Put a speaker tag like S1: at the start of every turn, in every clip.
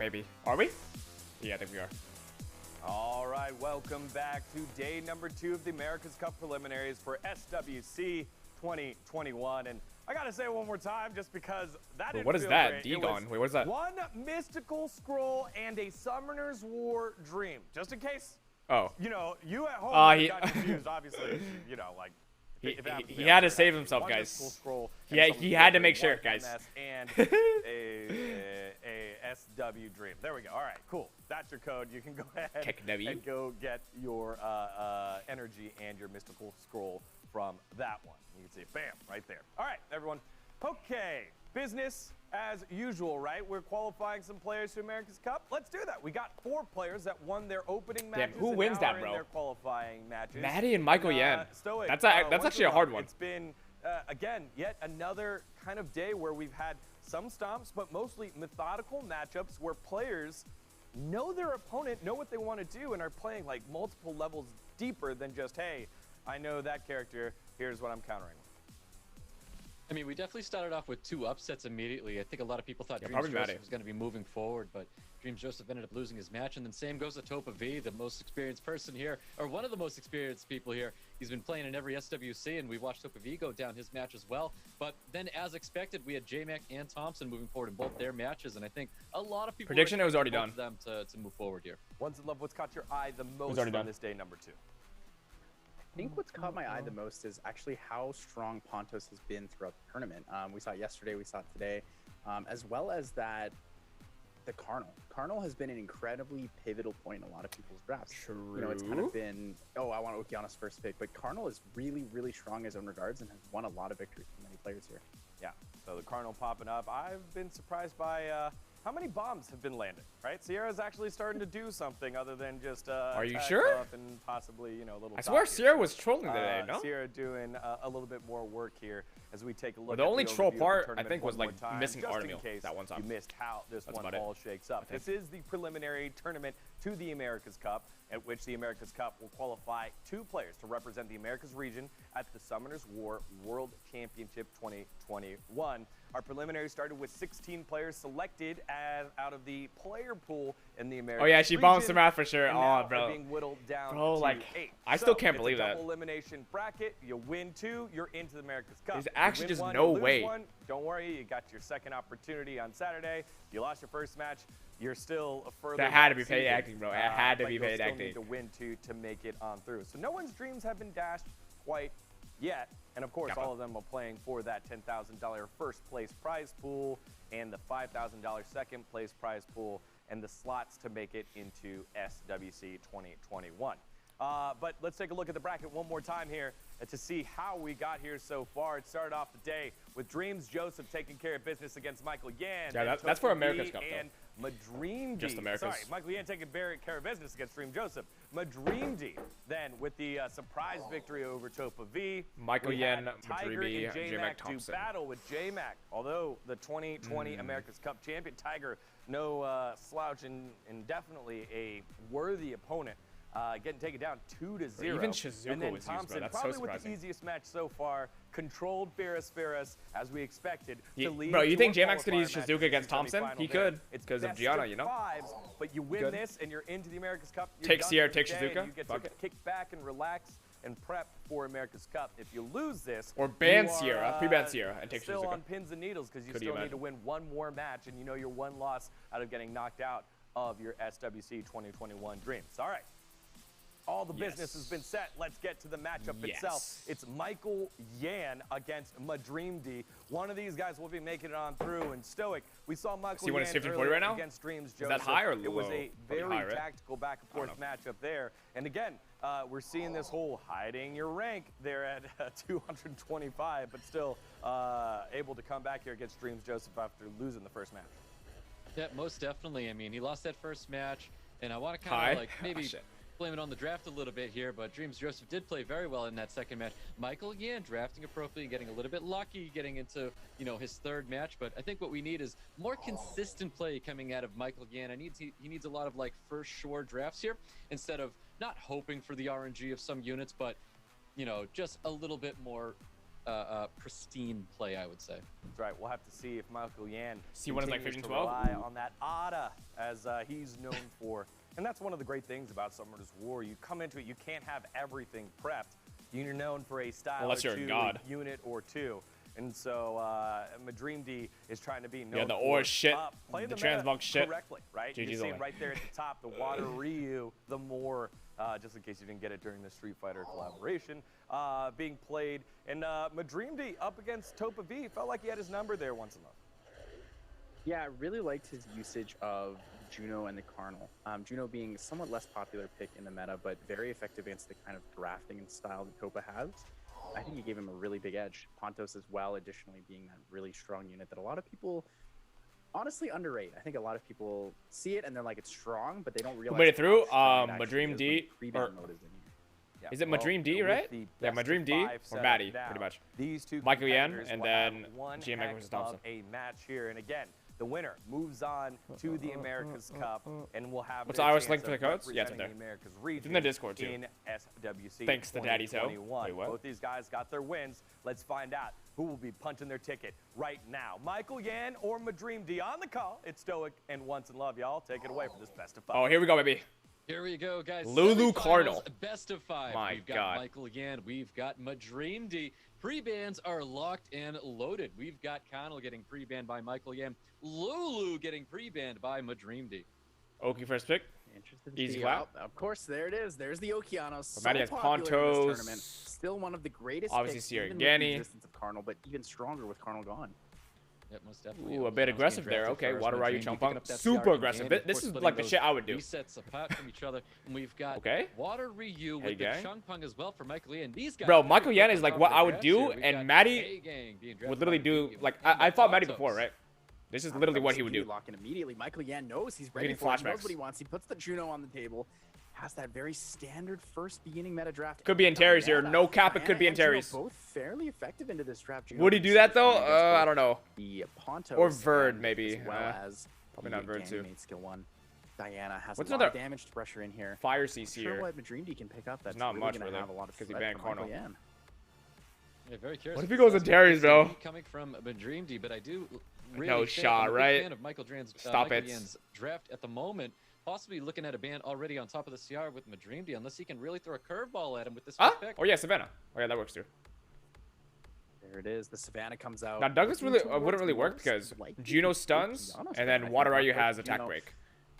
S1: Maybe. Are we? Yeah, I think we are.
S2: All right, welcome back to day number 2 of the America's Cup preliminaries for SWC 2021. And I gotta say it one more time, just because that didn't
S1: What is
S2: feel
S1: that?
S2: great.
S1: Dagon. Wait, what is that?
S2: One mystical scroll and a Summoner's War dream. Just in case,
S1: Oh.
S2: you know, you at home
S1: He-
S2: got confused, obviously, you know, like.
S1: He had to save himself, guys. He had to make sure, guys.
S2: And a SW dream. There we go. All right, cool. That's your code. You can go ahead and go get your energy and your mystical scroll from that one. You can see it, bam, right there. All right, everyone. Okay, business as usual, right? We're qualifying some players to America's Cup. Let's do that. We got 4 players that won their opening matches.
S1: Damn, who wins
S2: and now
S1: that,
S2: are
S1: bro?
S2: in their qualifying matches.
S1: Maddie and Michael Yan.
S2: Stoic,
S1: That's actually a hard one.
S2: It's been, again, yet another kind of day where we've had some stomps, but mostly methodical matchups where players know their opponent, know what they want to do, and are playing like multiple levels deeper than just, hey, I know that character, here's what I'm countering.
S3: I mean, we definitely started off with 2 upsets immediately. I think a lot of people thought Dreams
S1: probably
S3: Joseph
S1: Maddie.
S3: was going to be moving forward, but Dreams Joseph ended up losing his match. And then same goes to Topa V, the most experienced person here, or one of the most experienced people here. He's been playing in every SWC, and we've watched Topa V go down his match as well. But then, as expected, we had J-Mac and Thompson moving forward in both their matches, and I think a lot of people
S1: Prediction, it was already done.
S3: them to move forward here.
S2: Ones in love, what's caught your eye the most
S1: already
S2: from
S1: done.
S2: this day number 2?
S4: I think what's caught my eye the most is actually how strong Pontos has been throughout the tournament. We saw it yesterday, we saw it today, as well as that the Carnal. Carnal has been an incredibly pivotal point in a lot of people's drafts.
S1: True.
S4: You know, it's kind of been, oh, I want Okeana's first pick, but Carnal is really, really strong in his own regards and has won a lot of victories for many players here.
S2: Yeah, so the Cardinal popping up. I've been surprised by how many bombs have been landed, right? Sierra's actually starting to do something other than just
S1: Are you
S2: attack
S1: sure?
S2: up and possibly, you know, a little.
S1: I swear
S2: dot
S1: Sierra
S2: here.
S1: was trolling today, no?
S2: Sierra doing a little bit more work here as we take a look.
S1: Well, the
S2: at
S1: only
S2: the
S1: troll
S2: overview of the
S1: part, I
S2: tournament
S1: think, was,
S2: one
S1: like,
S2: more time,
S1: missing
S2: just in
S1: Artemil
S2: case
S1: that one time.
S2: You missed how this
S1: That's
S2: one
S1: about it.
S2: all shakes up. This is the preliminary tournament to the America's Cup, at which the America's Cup will qualify 2 players to represent the Americas region at the Summoners War World Championship 2021. Our preliminary started with 16 players selected out of the player pool in the Americas.
S1: Oh yeah, she bounced the
S2: region,
S1: math for sure.
S2: and
S1: Oh,
S2: now
S1: bro.
S2: are being whittled down
S1: Bro,
S2: to
S1: like,
S2: 8.
S1: I still can't
S2: it's
S1: believe
S2: a
S1: that.
S2: double elimination bracket. You win 2, you're into the America's Cup.
S1: There's
S2: You
S1: actually
S2: win
S1: just
S2: 1,
S1: no
S2: you lose
S1: way.
S2: 1, don't worry, you got your second opportunity on Saturday. You lost your first match. You're still a further.
S1: That had to be
S2: season,
S1: paid acting, bro. It had to
S2: but
S1: be
S2: you'll
S1: paid
S2: still
S1: acting.
S2: Need to win 2 to make it on through. So no one's dreams have been dashed quite yet. And of course,
S1: Kappa.
S2: all of them are playing for that $10,000 first place prize pool and the $5,000 second place prize pool and the slots to make it into SWC 2021. But let's take a look at the bracket one more time here to see how we got here so far. It started off the day with Dreams Joseph taking care of business against Michael Yan.
S1: Yeah,
S2: then
S1: that's for
S2: Topa
S1: America's
S2: V
S1: Cup, though.
S2: and Madream D.
S1: Just America's.
S2: Sorry, Michael Yan taking care of business against Dream Joseph. Madream D then with the surprise victory over Topa V.
S1: Michael
S2: We
S1: Yan,
S2: had Tiger
S1: Madreamy,
S2: and
S1: J-Mac
S2: J-Mac do
S1: Thompson.
S2: battle with J-Mac. Although the 2020 America's Cup champion, Tiger, no slouch and definitely a worthy opponent. Getting taken down 2-0.
S1: Even Shizuka
S2: and then
S1: was used,
S2: Thompson,
S1: bro. That's so
S2: probably with
S1: surprising.
S2: the easiest match so far, controlled Ferris as we expected.
S1: Yeah,
S2: to lead
S1: bro, you
S2: to
S1: think
S2: a
S1: J-Mac's gonna
S2: qualifier
S1: use
S2: match
S1: Shizuka
S2: in
S1: against
S2: the
S1: Thompson?
S2: semifinal
S1: He
S2: there.
S1: could,
S2: It's
S1: 'cause of
S2: best
S1: Gianna, you know?
S2: 5s, but you win
S1: Could.
S2: this and you're into the America's Cup. You're
S1: Take
S2: done
S1: Sierra,
S2: for
S1: take
S2: the day, and
S1: Shizuka.
S2: You get
S1: Fuck
S2: to
S1: it.
S2: kick back and relax and prep for America's Cup. If you lose this,
S1: Or ban
S2: you are,
S1: Sierra, pre-ban Sierra, and take
S2: still
S1: Shizuka.
S2: on pins and needles because you
S1: Could you
S2: still need to
S1: imagine?
S2: win one more match, and you know you're one loss out of getting knocked out of your SWC 2021 dreams. All right. All the business has been set. Let's get to the matchup itself. It's Michael Yan against Madream D. One of these guys will be making it on through. And Stoic, we saw Michael
S1: he
S2: Yan
S1: 15-40
S2: earlier
S1: right now?
S2: against Dreams
S1: Is
S2: Joseph.
S1: that high or
S2: It was
S1: low?
S2: a
S1: Probably
S2: very
S1: high, right?
S2: tactical back and forth
S1: know.
S2: matchup there. And again, we're seeing this whole hiding your rank there at 225, but still able to come back here against Dreams Joseph after losing the first match.
S3: Yeah, most definitely. I mean, he lost that first match, and I want to
S1: Hi.
S3: kind of like maybe
S1: Oh, shit.
S3: blame it on the draft a little bit here, but Dreams Joseph did play very well in that second match. Michael Yan drafting appropriately, getting a little bit lucky, getting into, you know, his third match. But I think what we need is more consistent play coming out of Michael Yan. He needs a lot of like first sure drafts here instead of not hoping for the RNG of some units, but you know, just a little bit more pristine play, I would say.
S2: That's right. We'll have to see if Michael Yan
S1: C1 is like
S2: continues to
S1: 15-12?
S2: rely on that ADA as he's known for. And that's one of the great things about Summer's War. You come into it, you can't have everything prepped. You're known for a style
S1: Unless
S2: or
S1: you're a
S2: two,
S1: god.
S2: a unit or two. And so Madream D is trying to be known
S1: the
S2: for
S1: ore shit,
S2: play
S1: the
S2: meta
S1: transmog shit.
S2: correctly, right?
S1: GG's
S2: You see
S1: only.
S2: right there at the top, the Water Ryu, the more, just in case you didn't get it during the Street Fighter collaboration, being played. And Madream D up against Topa V felt like he had his number there once enough.
S4: Yeah, I really liked his usage of Juno and the Carnal. Juno being a somewhat less popular pick in the meta, but very effective against the kind of drafting and style that Topa has. I think he gave him a really big edge. Pontos as well, additionally being that really strong unit that a lot of people honestly underrate. I think a lot of people see it and they're like, it's strong, but they don't realize.
S1: Who made it through?
S4: how strong it actually
S1: Madream
S4: is
S1: D,
S4: when pre-ban
S1: or-
S4: mode is in here.
S2: Yeah,
S1: Is it
S2: well,
S1: Madream D,
S2: with
S1: right?
S2: the
S1: Yeah,
S2: best
S1: Madream
S2: of
S1: D
S2: five
S1: or
S2: setup
S1: Maddie,
S2: now,
S1: pretty much.
S2: These two
S1: Michael Yan,
S2: competitors
S1: and
S2: will have
S1: then
S2: one
S1: GM
S2: heck
S1: versus
S2: of
S1: Thompson.
S2: a match here. And again, the winner moves on to the America's Cup and will have
S1: What's
S2: their
S1: the iOS
S2: chance
S1: link for the
S2: of
S1: codes? Yeah, it's
S2: representing
S1: up there.
S2: the America's region
S1: in the Discord, too.
S2: in SWC
S1: Thanks to Daddy's Hoe.
S2: 2021.
S1: Wait, what?
S2: Both these guys got their wins. Let's find out who will be punching their ticket right now. Michael Yan or Madream D on the call. It's Stoic and Once in Love, y'all. Take it away for this best of five.
S1: Oh, here we go, baby.
S3: Here we go, guys.
S1: Lulu
S3: Semifinals,
S1: Cardinal.
S3: Best of 5.
S1: My
S3: We've got
S1: God.
S3: Michael again. We've got Madream D. Pre-bans are locked and loaded. We've got Connell getting pre-banned by Michael Yan. Lulu getting pre-banned by Madream D.
S1: Oki first pick.
S4: Interested to
S1: Easy
S4: see
S1: clap.
S4: Of course, there it is. There's the Okeanos. So
S1: Maddie has
S4: popular in this
S1: Pontos.
S4: tournament. Still one of the greatest
S1: Obviously,
S4: picks,
S1: Sierra
S4: even with the
S1: Ganny.
S4: existence of Carnal, but even stronger with Carnal gone.
S3: Yep, most definitely.
S1: Ooh, a bit
S3: Okeanos
S1: aggressive
S3: being
S1: there.
S3: drafted
S1: Okay,
S3: first.
S1: Water Ryu
S3: Madream D
S1: Chunk
S3: picking
S1: Punk.
S3: up that
S1: Super
S3: CR
S1: aggressive.
S3: Ganny, of
S1: This
S3: course,
S1: is
S3: splitting
S1: like the
S3: those
S1: shit I would do.
S3: resets apart from each other. And we've got
S1: Okay.
S3: Water Ryu
S1: Hey,
S3: with the
S1: gang.
S3: Chunk Punk as well for Michael Yan. These guys
S1: Bro,
S3: very
S1: Michael
S3: quick
S1: Yan
S3: on
S1: is like
S3: top
S1: what
S3: of
S1: I
S3: the
S1: would
S3: drafts
S1: do,
S3: here. We've
S1: and
S3: got
S1: Maddie
S3: A-Gang being drafted
S1: would literally
S3: by
S1: do,
S3: Biggie
S1: like,
S3: with
S1: I fought Maddie
S3: Pontos.
S1: before, right? This is literally what he would do.
S4: Lock in immediately. Michael Yan knows he's ready
S1: Getting
S4: for it. He knows
S1: flashbacks.
S4: what he wants. He puts the Juno on the table. Has that very standard first beginning meta draft.
S1: Could be in Terry's here.
S4: Diana-
S1: No cap, it could be in
S4: Diana and
S1: Terry's.
S4: Juno both fairly effective into this draft. Juno
S1: Would he
S4: being
S1: do that
S4: super
S1: though?
S4: strong against both
S1: I don't know.
S4: The Pontos
S1: Or Verd,
S4: and
S1: maybe.
S4: as well as
S1: probably
S4: the
S1: not Verd, too.
S4: Ganymede skill 1. Diana has
S1: What's
S4: a lot
S1: another
S4: of damage to pressure in here.
S1: Fire CC
S4: Sure
S1: here.
S4: what Madream D can pick up. That's
S1: not
S4: really
S1: much,
S4: gonna
S1: really,
S4: have a lot of
S1: 'cause he
S4: threat
S1: banned
S4: for Michael
S1: Carnal.
S4: Yan.
S3: Yeah, very curious.
S1: What if he goes
S3: That's
S1: to Terry's,
S3: gonna
S1: bro?
S3: be coming from Madream D, but I do really
S1: No
S3: think
S1: shot,
S3: I'm a big
S1: right?
S3: fan of Michael
S1: Stop
S3: Michael
S1: it.
S3: Yan's draft at the moment. Possibly looking at a ban already on top of the CR with Madream D, unless he can really throw a curveball at him with this
S1: Huh?
S3: first pick.
S1: Oh yeah, Savannah. Oh yeah, that works too.
S4: There it is. The Savannah comes out.
S1: Now Douglas
S4: looking
S1: really
S4: towards
S1: wouldn't really work
S4: most
S1: because
S4: likely
S1: Juno
S4: the
S1: stuns,
S4: Okeanos
S1: and
S4: pick. I
S1: then
S4: think
S1: Water
S4: that
S1: Ryu
S4: works.
S1: has attack
S4: Juno-
S1: break.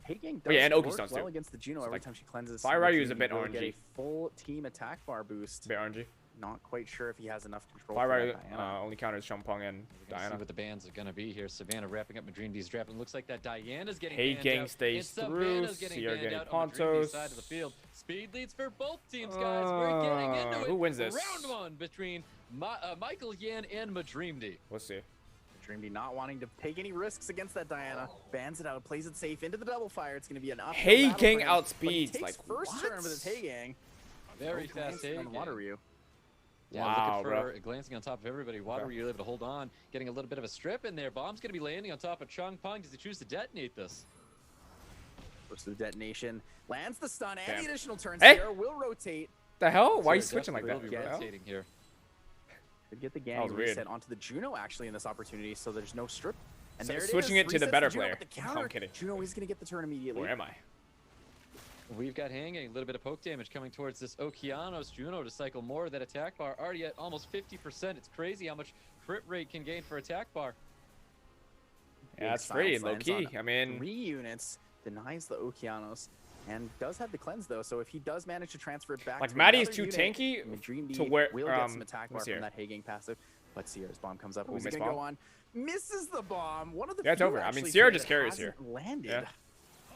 S4: Hagang
S1: Oh, yeah, and
S4: does
S1: Oki
S4: work
S1: stuns
S4: well
S1: too.
S4: against the Juno
S1: It's
S4: every
S1: like-
S4: time she cleanses.
S1: Fire Ryu
S4: Madream
S1: is a
S4: D
S1: bit
S4: will get
S1: RNG.
S4: a full team attack bar boost.
S1: Bit RNG.
S4: Not quite sure if he has enough control.
S1: Fire
S4: for
S1: Ryu
S4: that Diana.
S1: only counters Champong and
S3: We're gonna see
S1: Diana.
S3: what the bans are gonna be here. Savannah wrapping up Madream D's draft, and looks like that Diana's getting
S1: Hey,
S3: banned
S1: gang
S3: out,
S1: stays
S3: and
S1: through.
S3: Savannah's getting
S1: Sierra
S3: banned
S1: getting
S3: out on Madream D's
S1: Pontos.
S3: side of the field. Speed leads for both teams, guys. We're getting into it.
S1: Who wins this?
S3: Round 1 between Michael Yan and Madream D.
S1: We'll see.
S4: Dream D not wanting to take any risks against that Diana. Bans it out, plays it safe into the double fire. It's going to be an uphill
S1: Hey
S4: battle
S1: gang
S4: for him,
S1: outspeeds,
S4: but he takes
S1: like,
S4: first
S1: what?
S4: turn with his Hey Gang.
S3: Very
S4: No
S3: fast
S4: glancing
S3: A
S4: on Water Ryu.
S3: Yeah,
S1: Wow,
S3: looking
S1: bro.
S3: for glancing on top of everybody. Water
S1: Okay.
S3: Ryu able to hold on, getting a little bit of a strip in there. Bomb's going to be landing on top of Chung Pong. Does he choose to detonate this?
S4: Goes to the detonation, lands the stun and
S1: Damn.
S4: the additional turn.
S1: Hey!
S4: Sierra will rotate.
S1: The hell? Why are you
S3: Sierra
S1: switching like
S3: definitely
S1: that?
S3: will be
S1: What the hell?
S3: rotating here.
S4: Could get the
S1: That
S4: Ganny
S1: was weird.
S4: reset onto the Juno actually in this opportunity, so there's no strip. And
S1: So
S4: there it
S1: switching
S4: is,
S1: it to the
S4: resets
S1: better
S4: Juno
S1: player.
S4: with the
S1: No, I'm
S4: counter.
S1: kidding.
S4: Juno is going to get the turn immediately.
S1: Where am I?
S3: We've got hanging, a little bit of poke damage coming towards this Okeanos Juno to cycle more of that attack bar, already at almost 50%. It's crazy how much crit rate can gain for attack bar.
S1: Yeah, that's
S4: Big
S1: free,
S4: silence
S1: low
S4: lands
S1: key.
S4: on
S1: I mean,
S4: 3 units, denies the Okeanos, and does have the cleanse though. So if he does manage to transfer it back,
S1: like
S4: to
S1: Maddie is
S4: another
S1: too
S4: unit,
S1: tanky
S4: Madream D
S1: to where
S4: will get some attack bar
S1: let's see
S4: from
S1: here.
S4: that Hagang passive. But Sierra's bomb comes up.
S1: Ooh,
S4: Who's he
S1: missed
S4: gonna go
S1: bomb.
S4: on? Misses the bomb. One of the
S1: Yeah, it's
S4: few
S1: over. I mean,
S4: actually
S1: Sierra
S4: today
S1: just
S4: that
S1: carries here.
S4: hasn't landed.
S1: Yeah.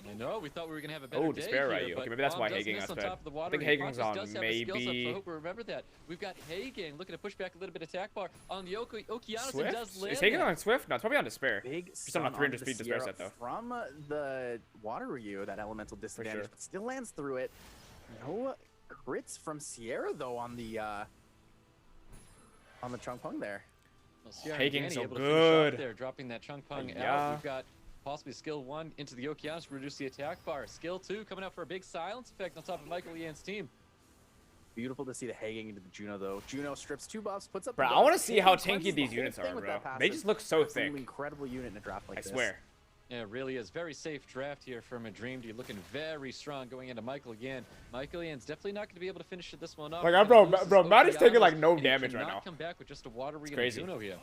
S3: I know, we thought we were going to have a better
S1: Oh,
S3: day
S1: despair
S3: here,
S1: Ryu.
S3: but
S1: Okay, maybe that's why
S3: Bomb does
S1: Hagang
S3: miss
S1: got
S3: on
S1: sped.
S3: top of the
S1: I
S3: water.
S1: think
S3: Ryu.
S1: Hagan's
S3: Pontus
S1: on
S3: does have a skill set, so I
S1: maybe-
S3: hope we remember that. We've got Hagang looking to push back a little bit of attack bar on the Okeanos and does
S1: Swift?
S3: land
S1: Is Hagan
S3: that.
S1: on Swift? No, it's probably on Despair.
S4: Big
S1: Just on a
S4: stun
S1: 300
S4: onto the
S1: speed despair
S4: Sierra
S1: set, though.
S4: from the Water Ryu, that elemental disadvantage,
S1: sure.
S4: but still lands through it. No crits from Sierra though on the Chung Pung there.
S3: Well, Sierra
S1: Hagang's
S3: Danny
S1: so
S3: able to finish off
S1: good.
S3: there, dropping that Chung Pung out.
S1: Yeah.
S3: We've got possibly skill 1 into the Okeanos to reduce the attack bar. Skill 2 coming out for a big silence effect on top of Michael Yan's team.
S4: Beautiful to see the hanging into the Juno, though. Juno strips 2 buffs, puts up
S1: Bro,
S4: the
S1: I want to
S4: buff,
S1: see how
S4: and
S1: tanky
S4: cleanses
S1: these
S4: the
S1: units
S4: whole thing
S1: are,
S4: with
S1: bro.
S4: that passive.
S1: They just look so
S4: Absolutely
S1: thick.
S4: incredible unit in a draft like
S1: I
S4: this.
S1: swear.
S3: Yeah, it really is. Very safe draft here from a Dream D, looking very strong going into Michael again. Michael Ian's definitely not going to be able to finish this one off.
S1: Like, bro, Maddie's taking like no damage right now.
S3: Come back with just a water read
S1: crazy.
S3: Juno here.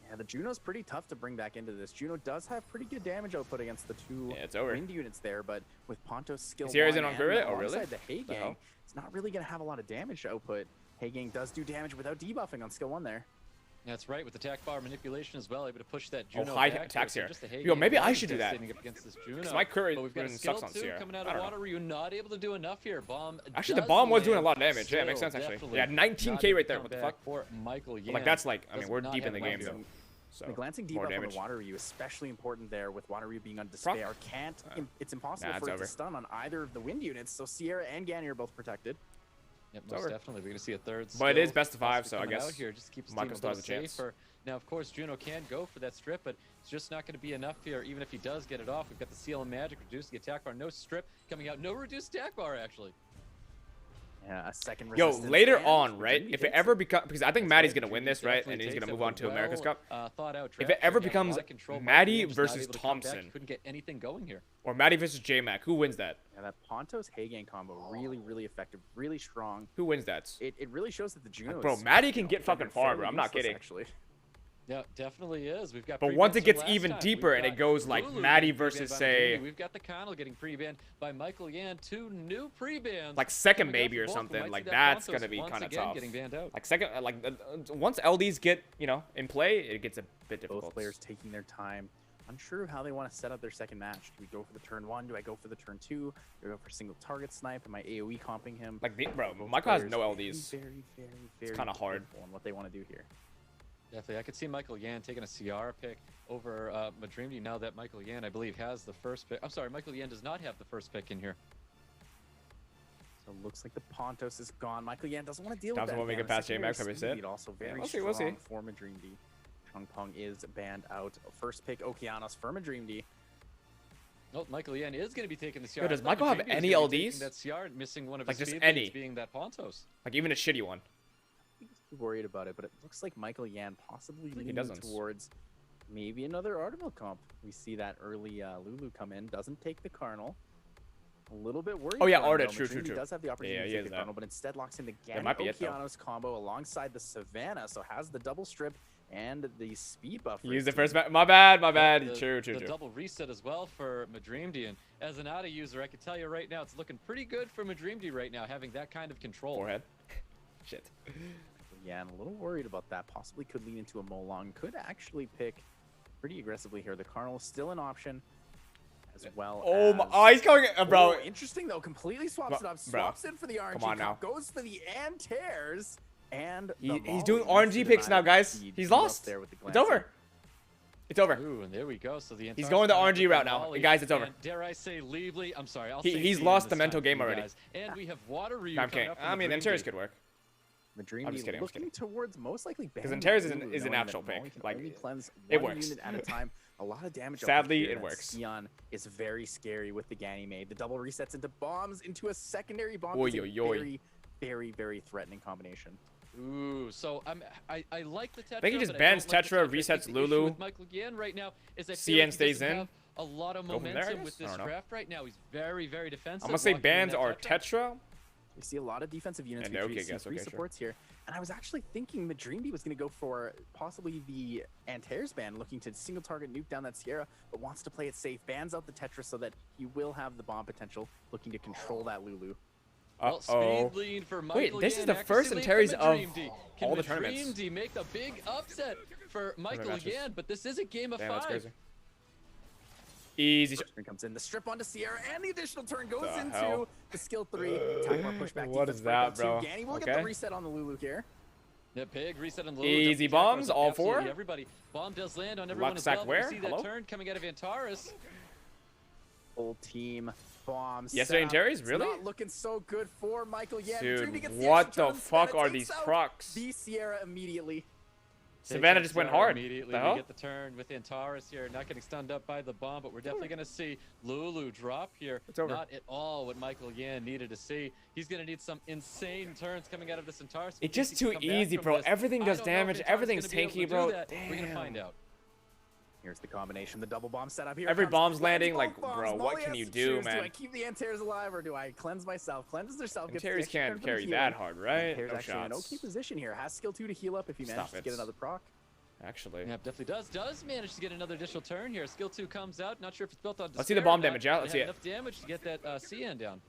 S4: Yeah, the Juno's pretty tough to bring back into this. Juno does have pretty good damage output against the 2
S1: Yeah, it's over.
S4: wind units there, but with Ponto's skill
S1: Sierra's
S4: 1
S1: in on
S4: and
S1: Gurrit? Oh, really?
S4: alongside the Hay
S1: The
S4: Gang,
S1: hell?
S4: it's not really going to have a lot of damage output. Hay Gang does do damage without debuffing on skill 1 there.
S3: That's right, with attack bar manipulation as well, able to push that
S1: Oh,
S3: Juno
S1: high
S3: back
S1: attacks
S3: so
S1: here.
S3: just the Hay
S1: Yo,
S3: Gang
S1: maybe I
S3: is
S1: should do that.
S3: standing up against this Juno.
S1: Because my Curry
S3: But we've got a
S1: sucks
S3: skill
S1: on
S3: 2
S1: Sierra.
S3: coming out
S1: I
S3: of
S1: don't know.
S3: water. You're not able to do enough here. Bomb
S1: Actually, the
S3: does
S1: bomb was doing a
S3: land.
S1: lot of damage. Yeah, it makes
S3: Still,
S1: sense, actually.
S3: definitely
S1: Yeah,
S3: not
S1: 19k
S3: able
S1: right
S3: to
S1: there.
S3: come
S1: What the
S3: back
S1: fuck?
S3: for Michael
S1: But,
S3: Yan.
S1: like, that's like, I mean,
S3: Does
S1: we're
S3: not
S1: deep in
S3: have
S1: the game,
S3: much.
S1: though. So,
S4: The glancing
S1: more
S4: debuff on
S1: damage.
S4: the Water Ryu, especially important there with Water Ryu being on despair. It's impossible
S1: Nah,
S4: for
S1: it's
S4: it
S1: over.
S4: to stun on either of the wind units, so Sierra and Ganny are both protected.
S3: Yep,
S1: It's
S3: most
S1: over.
S3: definitely. We're going to see a third
S1: But it is
S3: skill
S1: best of 5,
S3: possibly
S1: so I
S3: coming out
S1: guess
S3: here. Just keeps
S1: Michael
S3: the team
S1: still
S3: a
S1: has a
S3: little
S1: chance.
S3: safer. Now, of course, Juno can go for that strip, but it's just not going to be enough here. Even if he does get it off, we've got the Seal and Magic, reduce the attack bar, no strip coming out, no reduced attack bar, actually.
S4: Yeah, a second
S1: Yo,
S4: resistance.
S1: later
S4: and
S1: on, right?
S4: Dreamy
S1: If it
S4: takes
S1: ever becomes, because I think
S3: That's
S1: Maddie's
S3: right,
S1: gonna win
S3: Dreamy
S1: this, right?
S3: definitely
S1: And he's
S3: takes
S1: gonna
S3: it
S1: move on
S3: with
S1: to America's Cup.
S3: thought out
S1: If it
S3: draft
S1: ever
S3: right now, a lot
S1: becomes
S3: of control.
S1: Maddie
S3: Michael Ian's not
S1: versus
S3: able to come back.
S1: Thompson.
S3: Couldn't get anything going here.
S1: Or Maddie versus J-Mac, who wins that?
S4: Yeah, that Ponto's Hay Gang combo really, really effective, really strong.
S1: Who wins that?
S4: It really shows that the Juno
S1: Bro,
S4: is,
S1: Maddie can
S4: you know,
S1: get fucking
S4: been
S1: far,
S4: fairly
S1: bro. I'm not
S4: useless,
S1: kidding.
S4: Actually.
S3: Yeah, definitely is. We've got
S1: But
S3: pre-bans
S1: once it
S3: from
S1: gets
S3: last
S1: even
S3: time.
S1: deeper
S3: We've
S1: and it
S3: got
S1: goes like
S3: Lulu
S1: Maddie
S3: getting
S1: versus,
S3: pre-banned by
S1: say,
S3: Dreamy. We've got the Connell getting pre-banned by Michael Yan. 2 new pre-bans.
S1: like second
S3: coming out
S1: maybe
S3: for
S1: or
S3: both. We
S1: something,
S3: might
S1: like
S3: see that
S1: that's
S3: Pontos
S1: gonna be
S3: once
S1: kind of
S3: again
S1: tough.
S3: getting banned out.
S1: Like second, like once LDs get, you know, in play, it gets a bit difficult.
S4: Both players taking their time, unsure of how they want to set up their second match. Do we go for the turn 1? Do I go for the turn 2? Do I go for single target snipe? Am I AoE comping him?
S1: Like, bro,
S4: Both
S1: Michael has
S4: players
S1: no
S4: very,
S1: LDs.
S4: Very
S1: kinda hard.
S4: careful on what they want to do here.
S3: Definitely. I could see Michael Yan taking a Ciara pick over Madrimdi now that Michael Yan, I believe, has the first pick. I'm sorry, Michael Yan does not have the first pick in here.
S4: So it looks like the Pontos is gone. Michael Yan doesn't want to deal
S1: Doesn't
S4: with that.
S1: wanna make
S4: ban.
S1: it past
S4: Secondary
S1: J-Max, like we
S4: speed
S1: said.
S4: Also very
S1: we'll see,
S4: strong
S1: we'll see.
S4: for Madream D. Chung Pong is banned out. First pick Okeanos for Madream D.
S3: No, Michael Yan is going to be taking the Ciara.
S1: does
S3: I thought
S1: Michael have
S3: Madrimdi was
S1: any
S3: gonna be
S1: LDs?
S3: taking that Ciara, missing one of
S1: Like,
S3: his
S1: just
S3: speed
S1: any.
S3: leads being that Pontos.
S1: Like even a shitty one.
S4: He's too worried about it, but it looks like Michael Yan possibly
S1: he
S4: leaning
S1: doesn't.
S4: towards maybe another Artemis comp. We see that early Lulu come in, doesn't take the Carnal. A little bit worried.
S1: Oh, yeah,
S4: for him,
S1: Arda,
S4: though.
S1: true,
S4: Madream D
S1: true.
S4: does have the opportunity
S1: Yeah,
S4: to
S1: he
S4: take
S1: has
S4: the
S1: that.
S4: Carnal, but instead locks in the
S1: That might be it, though.
S4: Okeanos combo alongside the Savannah, so has the double strip and the speed buff. for
S1: Use
S4: his
S1: the
S4: team.
S1: first my bad.
S3: The-
S1: True.
S3: The double reset as well for Madrimdi. And as an ADA user, I can tell you right now, it's looking pretty good for Madrimdi right now, having that kind of control.
S1: Forehead. Shit.
S4: Yeah, and a little worried about that. Possibly could lead into a Molong. Could actually pick pretty aggressively here. The Carnal is still an option, as well.
S1: Oh my!
S4: as-
S1: Oh, he's going, bro.
S4: Oh, interesting though. Completely swaps it up.
S1: Bro.
S4: Swaps in for the RNG.
S1: on now.
S4: Goes for the Antares. And
S1: He's doing RNG picks now, guys. He's lost.
S4: There with the
S1: It's over. It's over.
S3: Ooh, and there we go. So the
S1: He's going the
S3: entire
S1: RNG route now.
S3: Molly,
S1: Guys, it's over.
S3: and dare I say, Leebly? I'm sorry. I'll
S1: He-
S3: say
S1: he's
S3: Cian
S1: lost
S3: this
S1: the mental
S3: time
S1: game
S3: for you
S1: already.
S3: guys. And we have Water Ryu
S1: No, I'm
S3: coming
S1: kidding.
S3: up from
S1: I mean,
S3: Madrimdi.
S1: Antares could work.
S4: Madream
S1: I'm just kidding, I'm just
S4: looking towards most likely
S1: Because
S4: banning
S1: Antares
S4: Lulu,
S1: is a
S4: knowing
S1: natural
S4: that Molly
S1: pick.
S4: can
S1: Like,
S4: only cleanse
S1: it
S4: one
S1: works.
S4: unit at a time. A lot of damage.
S1: Sadly,
S4: output here,
S1: it
S4: and
S1: works.
S4: Sion is very scary with the Ganny made. The double resets into bombs into a secondary bomb.
S1: Oy,
S4: is a
S1: oy, oy.
S4: very, very, very threatening combination.
S3: Ooh, so I like the Tetra.
S1: think he just
S3: but I
S1: bans
S3: don't like the
S1: Tetra,
S3: Tetra. I think
S1: resets
S3: the issue
S1: Lulu.
S3: With Michael Yan right now is I feel
S1: CN
S3: like he
S1: stays
S3: doesn't
S1: in.
S3: have a lot of
S1: Go from there, I
S3: momentum
S1: guess?
S3: with
S1: I
S3: this
S1: don't know.
S3: draft right now. He's very, very defensive.
S1: I'm gonna say
S3: locking in
S1: bans
S3: that
S1: are
S3: Tetra.
S1: Tetra.
S4: We see a lot of defensive units.
S1: And
S4: We
S1: okay,
S4: see
S1: guess,
S4: three
S1: okay, sure.
S4: supports here. And I was actually thinking Madream was going to go for possibly the Antares ban, looking to single target nuke down that Sierra, but wants to play it safe. Bans out the Tetra so that he will have the bomb potential, looking to control that Lulu.
S3: Well,
S1: Uh-oh.
S3: speed lead for Michael
S1: Wait, this is
S3: Yan,
S1: the
S3: accuracy
S1: first
S3: lead
S1: Antares
S3: for
S1: of
S3: Madrimdi. Can
S1: all the tournaments.
S3: Madrimdi make the big upset for Michael
S1: matches.
S3: Yan? But this is a game of
S1: Damn, that's
S3: 5.
S1: crazy. Easy.
S4: First turn comes in, the strip onto Sierra, and the additional turn goes
S1: The
S4: into
S1: hell?
S4: the skill 3. Attack bar pushback.
S1: What
S4: defense
S1: is that,
S4: breakout
S1: bro?
S4: two. Ganny will get
S1: Okay.
S4: the reset on the Lulu here.
S3: The big reset on Lulu.
S1: Easy
S3: Attack
S1: bombs,
S3: bars on
S1: all
S3: absolutely
S1: four?
S3: Everybody. Bomb does land on everyone
S1: Luck
S3: as
S1: sack
S3: well. but
S1: where?
S3: We see that
S1: Hello?
S3: turn coming out of Antares.
S4: Full team bombs.
S1: Yesterday
S4: set
S1: in
S4: up.
S1: Terry's?
S4: It's
S1: really?
S4: not looking so good for Michael Yan.
S1: Dude,
S4: Madrimdi gets the
S1: what
S4: extra
S1: the
S4: turn
S1: fuck
S4: instead.
S1: are
S4: It
S1: these
S4: takes out
S1: trucks?
S4: The Sierra immediately.
S1: Savannah just went hard.
S3: Immediately,
S1: The
S3: we
S1: hell?
S3: get the turn with Antares here, not getting stunned up by the bomb, but we're definitely going to see Lulu drop here.
S1: It's over.
S3: Not at all what Michael Yan needed to see. He's going to need some insane turns coming out of this Antares.
S1: It's just too easy, bro. Everything does damage. Everything's tanky, bro.
S3: We're going to find out.
S4: Here's the combination, the double bomb setup here.
S1: Every
S4: comes
S1: bomb's
S4: both
S1: landing,
S4: bombs.
S1: like, bro, what
S4: Molly
S1: can
S4: has
S1: you
S4: to
S1: do,
S4: choose.
S1: man?
S4: Do I keep the Antares alive or do I cleanse myself? Cleanses herself. gets the
S1: Antares
S4: extra turn
S1: can't
S4: for the
S1: carry
S4: healing.
S1: that hard, right?
S4: Antares
S1: No
S4: actually in an
S1: shots.
S4: okay position here. Has skill 2 to heal up if he manages to get another proc.
S1: Actually.
S3: Yep, definitely does manage to get another additional turn here. Skill 2 comes out. Not sure if it's built on.
S1: Let's see the bomb damage, yeah? Let's see it.
S3: Enough damage to get that CN down.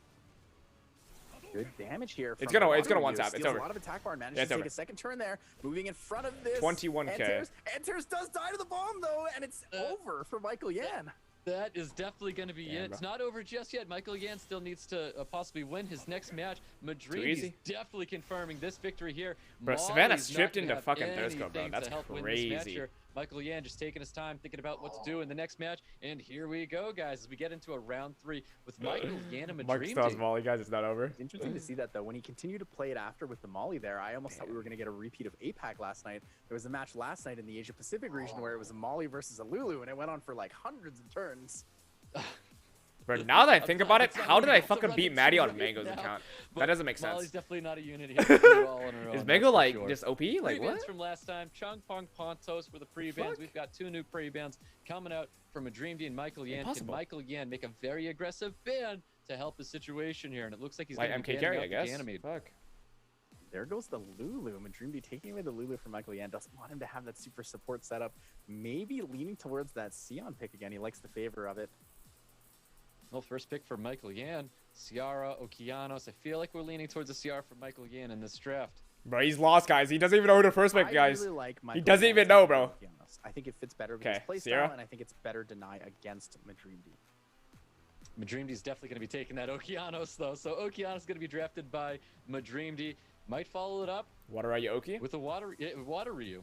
S4: Good damage here.
S1: It's
S4: from
S1: gonna
S4: Waterloo.
S1: one tap. It's
S4: Steals
S1: over.
S4: a lot of attack bar and manages
S1: Yeah, it's
S4: to take
S1: over.
S4: a second turn there. Moving in front of this.
S1: 21K.
S4: Antares does die to the bomb though, and it's over for Michael Yan.
S3: That is definitely going to be it. It's not over just yet. Michael Yan still needs to possibly win his next match. Madrid is
S1: easy.
S3: definitely confirming this victory here.
S1: Bro,
S3: Molly's
S1: Savannah
S3: not
S1: stripped
S3: gonna
S1: into
S3: have
S1: fucking Thursco, bro.
S3: anything
S1: That's
S3: to help win this match
S1: crazy.
S3: here. Michael Yan just taking his time, thinking about what to do in the next match. And here we go, guys, as we get into a round 3 with Michael Yan and
S1: Mark
S3: Madrid.
S1: Stars Molly, guys. It's not over.
S4: It's interesting to see that though. When he continued to play it after with the Molly there, I almost thought we were going to get a repeat of APAC last night. There was a match last night in the Asia Pacific region where it was a Molly versus a Lulu, and it went on for like hundreds of turns.
S1: Bro, now that I think about it,
S3: It's not
S1: how did I
S3: even also
S1: fucking beat
S3: running
S1: Maddie on
S3: right
S1: Mango's
S3: now.
S1: account?
S3: But
S1: That doesn't make
S3: Molly's
S1: sense.
S3: definitely not a unit here. They're all on her own,
S1: Is
S3: that's
S1: Mango
S3: for
S1: like
S3: sure.
S1: just OP? Like
S3: Pre-bans
S1: what?
S3: from last time. Chung Pong Pontos for the pre-bans. We've got 2 new pre-bans coming out from a Dream D and Michael Yan. Can
S1: Impossible.
S3: Michael Yan make a very aggressive ban to help the situation here? And it looks like he's
S1: Like
S3: going to be
S1: MK carry,
S3: banning
S1: I
S3: out the
S1: guess.
S3: Ganymede.
S1: Fuck.
S4: There goes the Lulu. Madrimdi taking away the Lulu from Michael Yan. Doesn't want him to have that super support setup. Maybe leaning towards that Sion pick again. He likes the favor of it.
S3: Well, first pick for Michael Yan. Ciara, Okeanos. I feel like we're leaning towards a CR for Michael Yan in this draft.
S1: Bro, he's lost, guys. He doesn't even know who to first pick, guys.
S4: I really like Michael
S1: doesn't
S4: Yan
S1: even know,
S4: taking
S1: bro.
S4: Okeanos. I think it fits better with
S1: Okay,
S4: his playstyle,
S1: Sierra?
S4: and I think it's better deny against Madrimdi.
S3: Madrimdi's definitely going to be taking that Okeanos, though. So Okeanos is going to be drafted by Madrimdi. Might follow it up
S1: What are you, Oki?
S3: with a Water Ryu.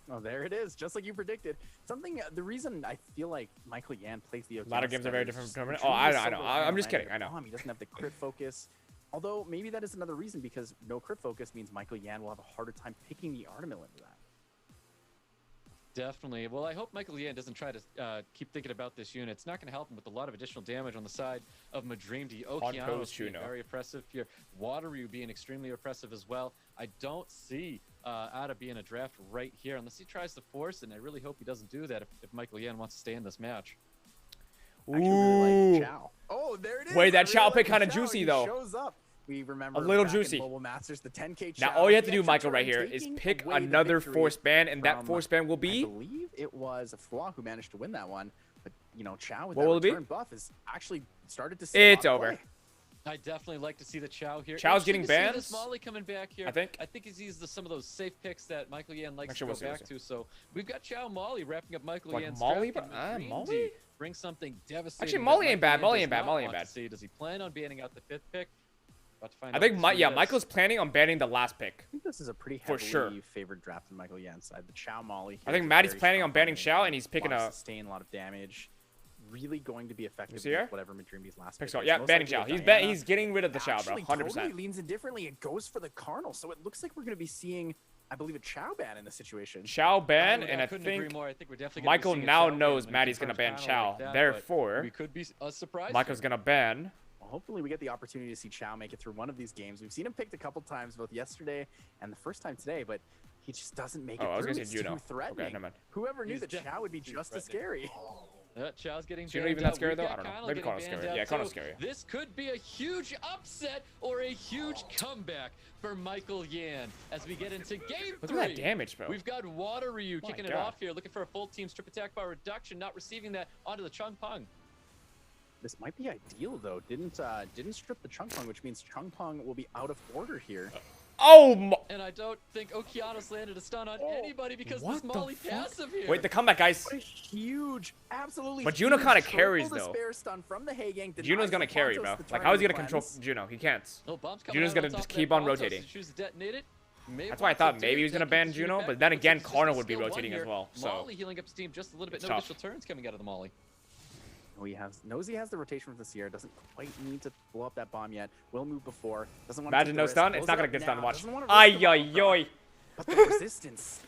S4: Oh, there it is, just like you predicted. Something. The reason I feel like Michael Yan plays the Okeanos
S1: A lot of games are very
S4: better is
S1: different
S4: just
S1: from tournament. Oh,
S4: Madrimdi is
S1: I know.
S4: so
S1: I'm just
S4: reliant
S1: kidding.
S4: on
S1: I know.
S4: He doesn't have the crit focus. Although maybe that is another reason, because no crit focus means Michael Yan will have a harder time picking the Artamill into that.
S3: Definitely. Well, I hope Michael Yan doesn't try to keep thinking about this unit. It's not going to help him with a lot of additional damage on the side of Madrimdi. Okeanos being very oppressive here. Wateroo being extremely oppressive as well. I don't see Ada being a draft right here unless he tries to force it, and I really hope he doesn't do that if Michael Yan wants to stay in this match.
S4: I actually really like Chow. Oh, there it is.
S1: Wait, that
S4: I really
S1: Chow
S4: like
S1: pick
S4: the
S1: kinda
S4: Chow.
S1: juicy,
S4: He
S1: though.
S4: shows up. We remember
S1: A little
S4: back in
S1: juicy.
S4: Mobile Masters, the 10K
S1: Now,
S4: Chow,
S1: all you have to
S4: the
S1: do,
S4: extra
S1: Michael, right
S4: turn,
S1: here, is
S4: taking
S1: pick
S4: away the
S1: another
S4: victory
S1: force ban, and that
S4: from,
S1: force ban will
S4: I
S1: be.
S4: believe it was Fwa who managed to win that one, but you know, Chow with
S1: What
S4: that
S1: will it be?
S4: return buff has actually started to see a
S1: It's
S4: lot of
S1: over.
S4: play.
S3: I definitely like to see the Chow here.
S1: Chow's
S3: Interesting
S1: getting
S3: to see
S1: bans?
S3: this Molly coming back here.
S1: I think.
S3: I think he's some of those safe picks that Michael Yan likes
S1: Actually,
S3: to
S1: we'll
S3: go
S1: see,
S3: back to. So we've got Chow Molly wrapping up Michael
S1: Like
S3: Yan's
S1: Molly,
S3: draft,
S1: bro?
S3: and Madrimdi
S1: Molly?
S3: brings something devastating.
S1: Actually,
S3: that
S1: Molly ain't
S3: Michael
S1: bad,
S3: Yan
S1: Molly
S3: does
S1: ain't bad,
S3: not
S1: Molly ain't
S3: want to
S1: bad.
S3: see. Does he plan on banning out the 5th pick? About to find
S1: I
S3: out
S1: think,
S3: as soon as.
S1: Michael's planning on banning the last pick.
S4: I think this is a pretty
S1: For
S4: heavily
S1: sure.
S4: favored draft on Michael Yan's side. The Chow Molly.
S1: I
S4: here
S1: think
S4: is a
S1: Maddie's
S4: very
S1: planning
S4: strong
S1: on banning
S4: combination.
S1: Chow, and he's picking
S4: Lot of
S1: a.
S4: sustain, a lot of damage. Really going to be effective
S1: see here?
S4: with whatever Madrimdi's last
S1: Pick
S4: pick
S1: Chow.
S4: is.
S1: Yeah,
S4: Most
S1: banning
S4: likely
S1: Chow.
S4: a
S1: He's
S4: Diana.
S1: he's getting rid of the Chow, bro.
S4: Actually
S1: 100%.
S4: totally leans in differently and goes for the Carnal. So it looks like we're going to be seeing, I believe, a Chow ban in this situation.
S1: Chow ban, and I
S3: couldn't agree
S1: think
S3: more. I think we're definitely gonna be
S1: Michael
S3: seeing a
S1: now
S3: Chow ban
S1: knows
S3: when he
S1: Maddie's gonna
S3: confirms
S1: ban
S3: Carnal
S1: Chow.
S3: like that, but
S1: Therefore,
S3: we could be surprised.
S1: Michael's gonna ban.
S4: Well, hopefully we get the opportunity to see Chow make it through one of these games. We've seen him picked a couple times, both yesterday and the first time today, but he just doesn't make it
S1: Oh, I was
S4: through.
S1: gonna say
S4: It's
S1: Juno.
S4: too threatening.
S1: Okay, never mind.
S4: Whoever knew
S3: He's
S4: that Chow would be
S3: definitely
S4: just as
S3: threatening.
S4: scary.
S3: Chow's getting
S1: Juno
S3: banned
S1: even that
S3: out.
S1: scary,
S3: We've
S1: though?
S3: got
S1: I don't know.
S3: Carnal
S1: Maybe
S3: getting
S1: Carnal's
S3: banned
S1: scary.
S3: out,
S1: Yeah, Carnal's
S3: too.
S1: scary.
S3: This could be a huge upset or a huge comeback for Michael Yan as we get into game 3.
S1: Look at that damage, bro.
S3: We've got Water Ryu
S1: My
S3: kicking it
S1: God.
S3: off here, looking for a full team strip attack bar reduction, not receiving that onto the Chung Pong.
S4: This might be ideal though. Didn't strip the Chung Pong, which means Chung Pong will be out of order here.
S1: Oh,
S3: And I don't think Okeanos landed a stun on anybody because
S1: what
S3: this
S1: the
S3: Molly
S1: fuck?
S3: passive here.
S1: wait, the comeback, guys.
S4: What a huge, absolutely.
S1: But Juno
S4: huge
S1: kinda
S4: triple
S1: carries,
S4: to
S1: though.
S4: spare stun from the Hagang.
S1: Juno's gonna carry, bro. Like, how is he gonna control Juno? He can't.
S3: Oh, bomb's coming
S1: Juno's
S3: out
S1: gonna
S3: on top
S1: just
S3: of
S1: keep
S3: that
S1: on
S3: Pontos.
S1: rotating.
S3: He chooses to detonate it. May
S1: That's why I
S3: want
S1: thought
S3: to
S1: maybe
S3: do
S1: he was gonna
S3: that,
S1: ban
S3: keeps the
S1: Juno,
S3: back.
S1: but then
S3: Looks
S1: again,
S3: like he's
S1: Carnal
S3: just
S1: would be
S3: skill one
S1: rotating as
S3: here.
S1: well, so-
S3: Molly healing up steam just a little bit.
S1: It's
S3: No
S1: tough.
S3: additional turns coming out of the Molly.
S4: Knows he has the rotation from the Sierra. Doesn't quite need to blow up that bomb yet. Will move before. Doesn't want to
S1: Imagine no stun. It's not gonna get
S4: stun.
S1: stun. Watch.
S4: Ay,
S1: Ay, ay.
S4: But the resistance.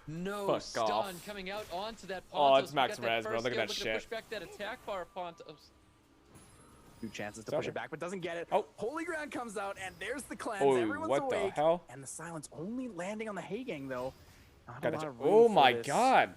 S3: No
S1: Fuck
S3: stun
S1: off.
S3: coming out onto that Pontos.
S1: Oh, it's
S3: We
S1: Max
S3: got that
S1: Rez, bro.
S3: first
S1: Look at
S3: skill,
S1: that
S3: looking to
S1: shit.
S3: push back that attack bar Pontos.
S4: 2 chances to
S1: It's
S4: push
S1: over.
S4: it back, but doesn't get it.
S1: Oh.
S4: Holy Ground comes out, and there's the cleanse.
S1: Oh,
S4: Everyone's
S1: what the
S4: awake.
S1: hell?
S4: And the silence only landing on the Hay Gang, though. Not
S1: Got
S4: a
S1: it.
S4: lot of room
S1: Oh
S4: for
S1: my
S4: this
S1: god.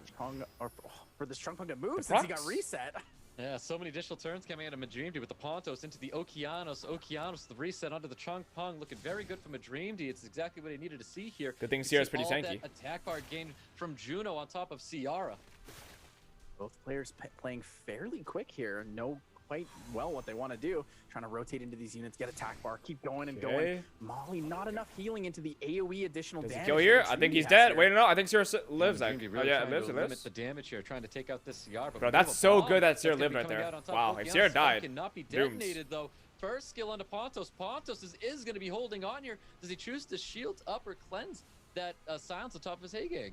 S4: for this Trunk to move since he got
S1: procs.
S4: reset.
S3: Yeah, so many additional turns coming out of Madreamd with the Pontos into the Okeanos. Okeanos, the reset onto the Chung Pung, looking very good for Madreamd. It's exactly what he needed to see here.
S1: Good thing
S3: You
S1: Sierra's
S3: see
S1: pretty
S3: all
S1: tanky.
S3: that attack bar gained from Juno on top of Ciara.
S4: Both players playing fairly quick here. Know quite well what they want to do. Trying to rotate into these units, get attack bar, keep going and going.
S1: Okay.
S4: Molly, not enough healing into the AoE additional
S1: Does he
S4: damage.
S1: kill
S4: that
S1: here? I
S4: Madreamd
S1: think he's
S4: has
S1: dead.
S4: here.
S1: Wait, no, I think Sierra lives.
S3: Madreamd
S1: Oh,
S3: really
S1: yeah,
S3: trying
S1: it lives,
S3: to
S1: it
S3: limit
S1: lives.
S3: the damage here, trying to take out this Ciara.
S1: Bro, that's so good that Sierra lived right
S3: there.
S1: there. Wow, if Sierra died,
S3: cannot be
S1: doomed.
S3: detonated though. First skill onto Pontos. Pontos is going to be holding on here. Does he choose to shield up or cleanse that silence on top of his Hay Gang?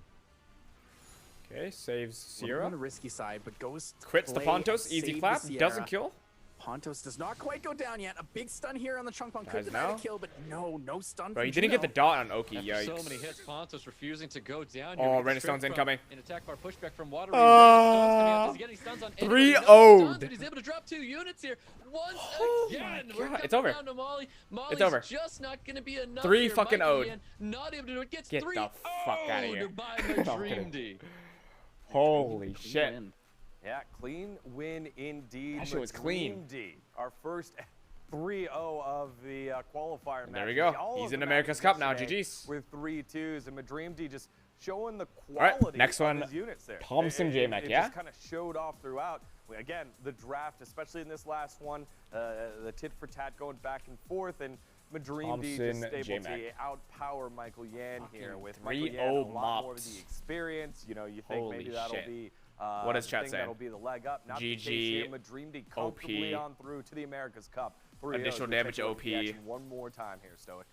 S1: Okay, saves
S4: A little
S1: Sierra.
S4: on the risky side, but goes to
S1: Crits the
S4: play
S1: Pontos.
S4: and
S1: Easy
S4: save
S1: clap.
S4: the Sierra.
S1: Doesn't kill.
S4: Pontos does not quite go down yet. A big stun here on the Chung Pung could
S1: Guys,
S4: deny
S1: now?
S4: the kill, but no stun.
S1: Bro,
S4: from
S1: he didn't get the
S4: Juno.
S1: dot on Oki.
S3: After
S1: Yikes.
S3: so many hits, Pontos refusing to go down.
S1: Oh,
S3: Here.
S1: Rain of Stone's incoming.
S3: An attack bar pushback from Water.
S1: Ah,
S3: Does he get any stuns on
S1: 3-0'd.
S3: anybody? No stuns, but he's able to drop 2 units here. Once
S1: Oh my
S3: again.
S1: God,
S3: We're coming
S1: it's over.
S3: down to Molly. Molly's
S1: It's over.
S3: just not going to be enough.
S1: 3
S3: here.
S1: fucking
S3: Michael
S1: owed.
S3: Yan not able to do it. Gets
S1: Get
S3: 3
S1: the fuck outta here.
S3: by
S1: I'm kidding.
S3: Madreamd.
S1: Holy
S4: Clean
S1: shit.
S4: win.
S2: Yeah, clean win indeed.
S1: That shit was clean.
S2: Madreamd, our first 3-0 of the qualifier match.
S1: There we go. He's in America's Cup now. GG's.
S2: With 3-2s, and Madreamd just showing the
S1: right,
S2: quality
S1: next one,
S2: of his units there.
S1: Thompson J-Mac,
S2: it
S1: yeah?
S2: just kind of showed off throughout. Again, the draft, especially in this last one, the tit for tat going back and forth, and Madreamd just
S1: Thompson
S2: able
S1: J-Mac.
S2: to outpower Michael Yan here with
S1: 3-0
S2: Michael Yan a lot more of
S1: mops.
S2: the experience. You know, you think
S1: Holy
S2: maybe that'll
S1: shit.
S2: be
S1: What does
S2: the
S1: chat
S2: thing
S1: say?
S2: That'll be the leg up. Not the
S1: GG,
S2: case here. Madreamd comfortably
S1: OP.
S2: on through to the America's Cup. 3-0.
S1: Additional
S2: We'll
S1: damage,
S2: take a look at the
S1: OP.
S2: action one more time here, Stoic.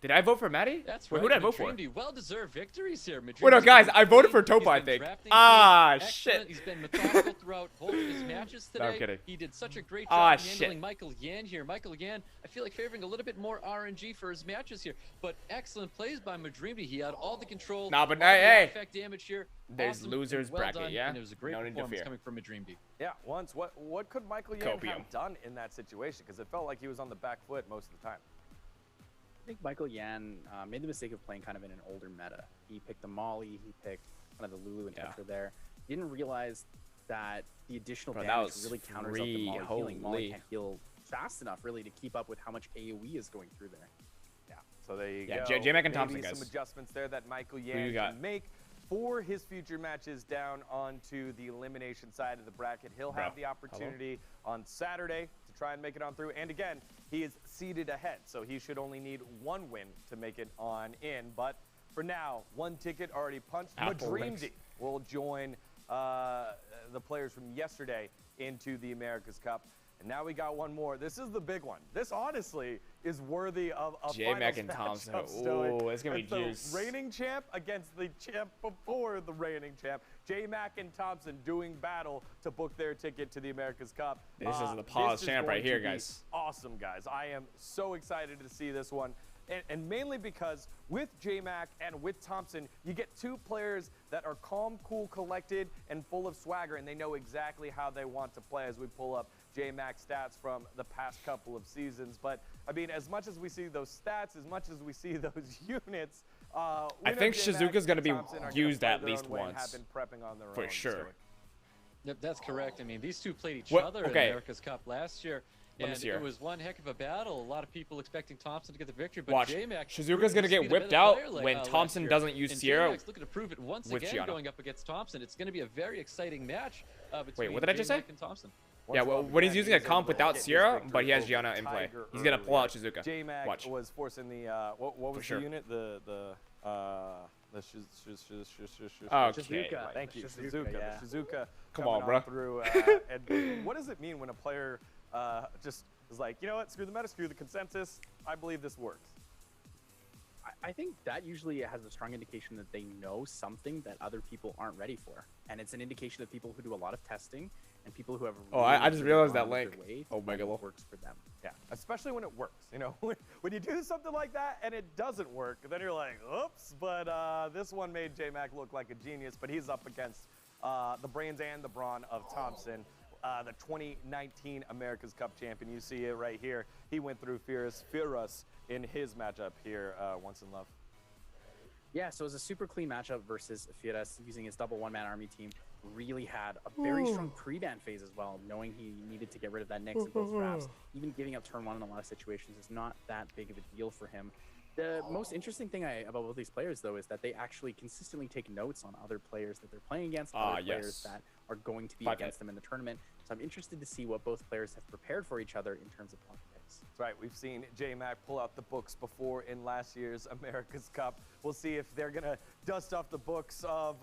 S1: Did I vote for Maddie?
S3: That's
S1: Wait,
S3: right.
S1: Who did I vote for?
S3: Madreamd, well-deserved victories here.
S1: Wait, no,
S3: Madreamd's
S1: guys,
S3: been
S1: I voted for
S3: clean.
S1: Topa, I
S3: He's been
S1: think.
S3: drafting
S1: Ah,
S3: clean. Excellent.
S1: shit.
S3: He's been methodical throughout holding his matches today.
S1: No, I'm kidding.
S3: He did such a great
S1: Ah,
S3: job handling
S1: shit.
S3: Michael Yan here. Michael Yan, I feel like favoring a little bit more RNG for his matches here, but excellent plays by Madreamd. He had all the control.
S1: Nah, but
S3: all the
S1: hey,
S3: effect damage here.
S1: there's
S3: Awesome
S1: losers
S3: and well
S1: bracket,
S3: done,
S1: yeah?
S3: And it was a great
S1: Don't
S3: performance
S1: interfere.
S3: coming from Madreamd.
S2: Yeah, once. What could Michael Yan
S1: Copium.
S2: have done in that situation? Because it felt like he was on the back foot most of the time.
S4: I think Michael Yan made the mistake of playing kind of in an older meta. He picked the Molly, he picked kind of the Lulu and
S1: Yeah.
S4: Tetra there. He didn't realize that the additional
S1: Bro, that
S4: damage
S1: was
S4: really counters up
S1: free.
S4: the Molly healing. Molly
S1: Holy.
S4: can't heal fast enough really to keep up with how much AoE is going through there.
S2: Yeah. So there you
S1: Yeah,
S2: go.
S1: J-Mac and
S2: Maybe
S1: Thompson,
S2: some
S1: guys.
S2: adjustments there that Michael
S1: you
S2: Yan
S1: got?
S2: can make for his future matches down onto the elimination side of the bracket. He'll have
S1: Bro,
S2: the opportunity on Saturday to try and make it on through. And again, he is seeded ahead, so he should only need 1 win to make it on in. But for now, 1 ticket already punched.
S1: Apple
S2: Madreamd
S1: links.
S2: will join the players from yesterday into the America's Cup. And now we got one more. This is the big one. This honestly is worthy of a
S1: J-Mac
S2: finals
S1: and
S2: match
S1: Thompson.
S2: of Stoic.
S1: Ooh, it's gonna be
S2: It's the
S1: juice.
S2: reigning champ against the champ before the reigning champ. J-Mac and Thompson doing battle to book their ticket to the America's Cup.
S1: This is the pause
S2: this is
S1: champ
S2: going
S1: right here,
S2: to be
S1: guys.
S2: Awesome, guys. I am so excited to see this one. And mainly because with J-Mac and with Thompson, you get 2 players that are calm, cool, collected, and full of swagger, and they know exactly how they want to play as we pull up J-Mac's stats from the past couple of seasons. But, I mean, as much as we see those stats, as much as we see those units,
S1: I
S2: we know
S1: think
S2: J-Mac
S1: Shizuka's gonna
S2: and
S1: be
S2: Thompson are gonna
S1: used
S2: play
S1: at
S2: their
S1: least
S2: own way and
S1: once.
S2: Have been prepping on their
S1: For
S2: own,
S1: sure.
S2: so-
S3: Yep, that's correct. I mean, these two played each
S1: What-
S3: other in
S1: okay.
S3: the America's Cup last year.
S1: Let me
S3: And
S1: see here.
S3: it was one heck of a battle. A lot of people expecting Thompson to get the victory, but
S1: Watch.
S3: J-Mac
S1: Shizuka's
S3: proved
S1: gonna
S3: to
S1: get
S3: be the
S1: whipped
S3: better
S1: out
S3: player
S1: when
S3: last
S1: Thompson
S3: year.
S1: doesn't use
S3: And
S1: Sierra
S3: J-Mac's looking to prove it once
S1: with
S3: again
S1: Gianna.
S3: going up against Thompson. It's going to be a very exciting match between
S1: what did I just say?
S3: J-Mac and Thompson.
S1: Yeah, well, when he's using a comp without
S2: His
S1: Sierra,
S2: victory
S1: but he has
S2: over
S1: Gianna in play.
S2: Tiger
S1: He's gonna pull out
S2: earlier.
S1: Shizuka.
S2: J-Mac
S1: Watch.
S2: was forcing the what was
S1: sure.
S2: the unit? The
S1: Okay.
S4: Shizuka.
S2: Thank you,
S4: Shizuka,
S2: Shizuka.
S4: yeah.
S2: The Shizuka.
S1: Come
S2: coming
S1: on, bro.
S2: Through, and what does it mean when a player just is like, you know what? Screw the meta. Screw the consensus. I believe this works.
S4: I think that usually has a strong indication that they know something that other people aren't ready for. And it's an indication of people who do a lot of testing and people who have.
S1: Oh, I
S4: really
S1: just
S4: figured
S1: realized that
S4: out their
S1: link.
S4: way to
S1: Oh,
S4: find
S1: Megalo.
S4: what works for them.
S2: Yeah, especially when it works. You know, when you do something like that and it doesn't work, then you're like, oops. But this one made J-Mac look like a genius, but he's up against the brains and the brawn of Thompson, the 2019 America's Cup champion. You see it right here. He went through Furious in his matchup here, Once in Love.
S4: Yeah, so it was a super clean matchup versus Fierez using his double one-man army team. Really had a very strong pre-ban phase as well, knowing he needed to get rid of that Nyx in both drafts. Even giving up turn one in a lot of situations is not that big of a deal for him. The most interesting thing about both these players, though, is that they actually consistently take notes on other players that they're playing against, other players that are going to be against them in the tournament. So I'm interested to see what both players have prepared for each other in terms of pocket picks.
S2: That's right. We've seen J-Mac pull out the books before in last year's America's Cup. We'll see if they're going to dust off the books of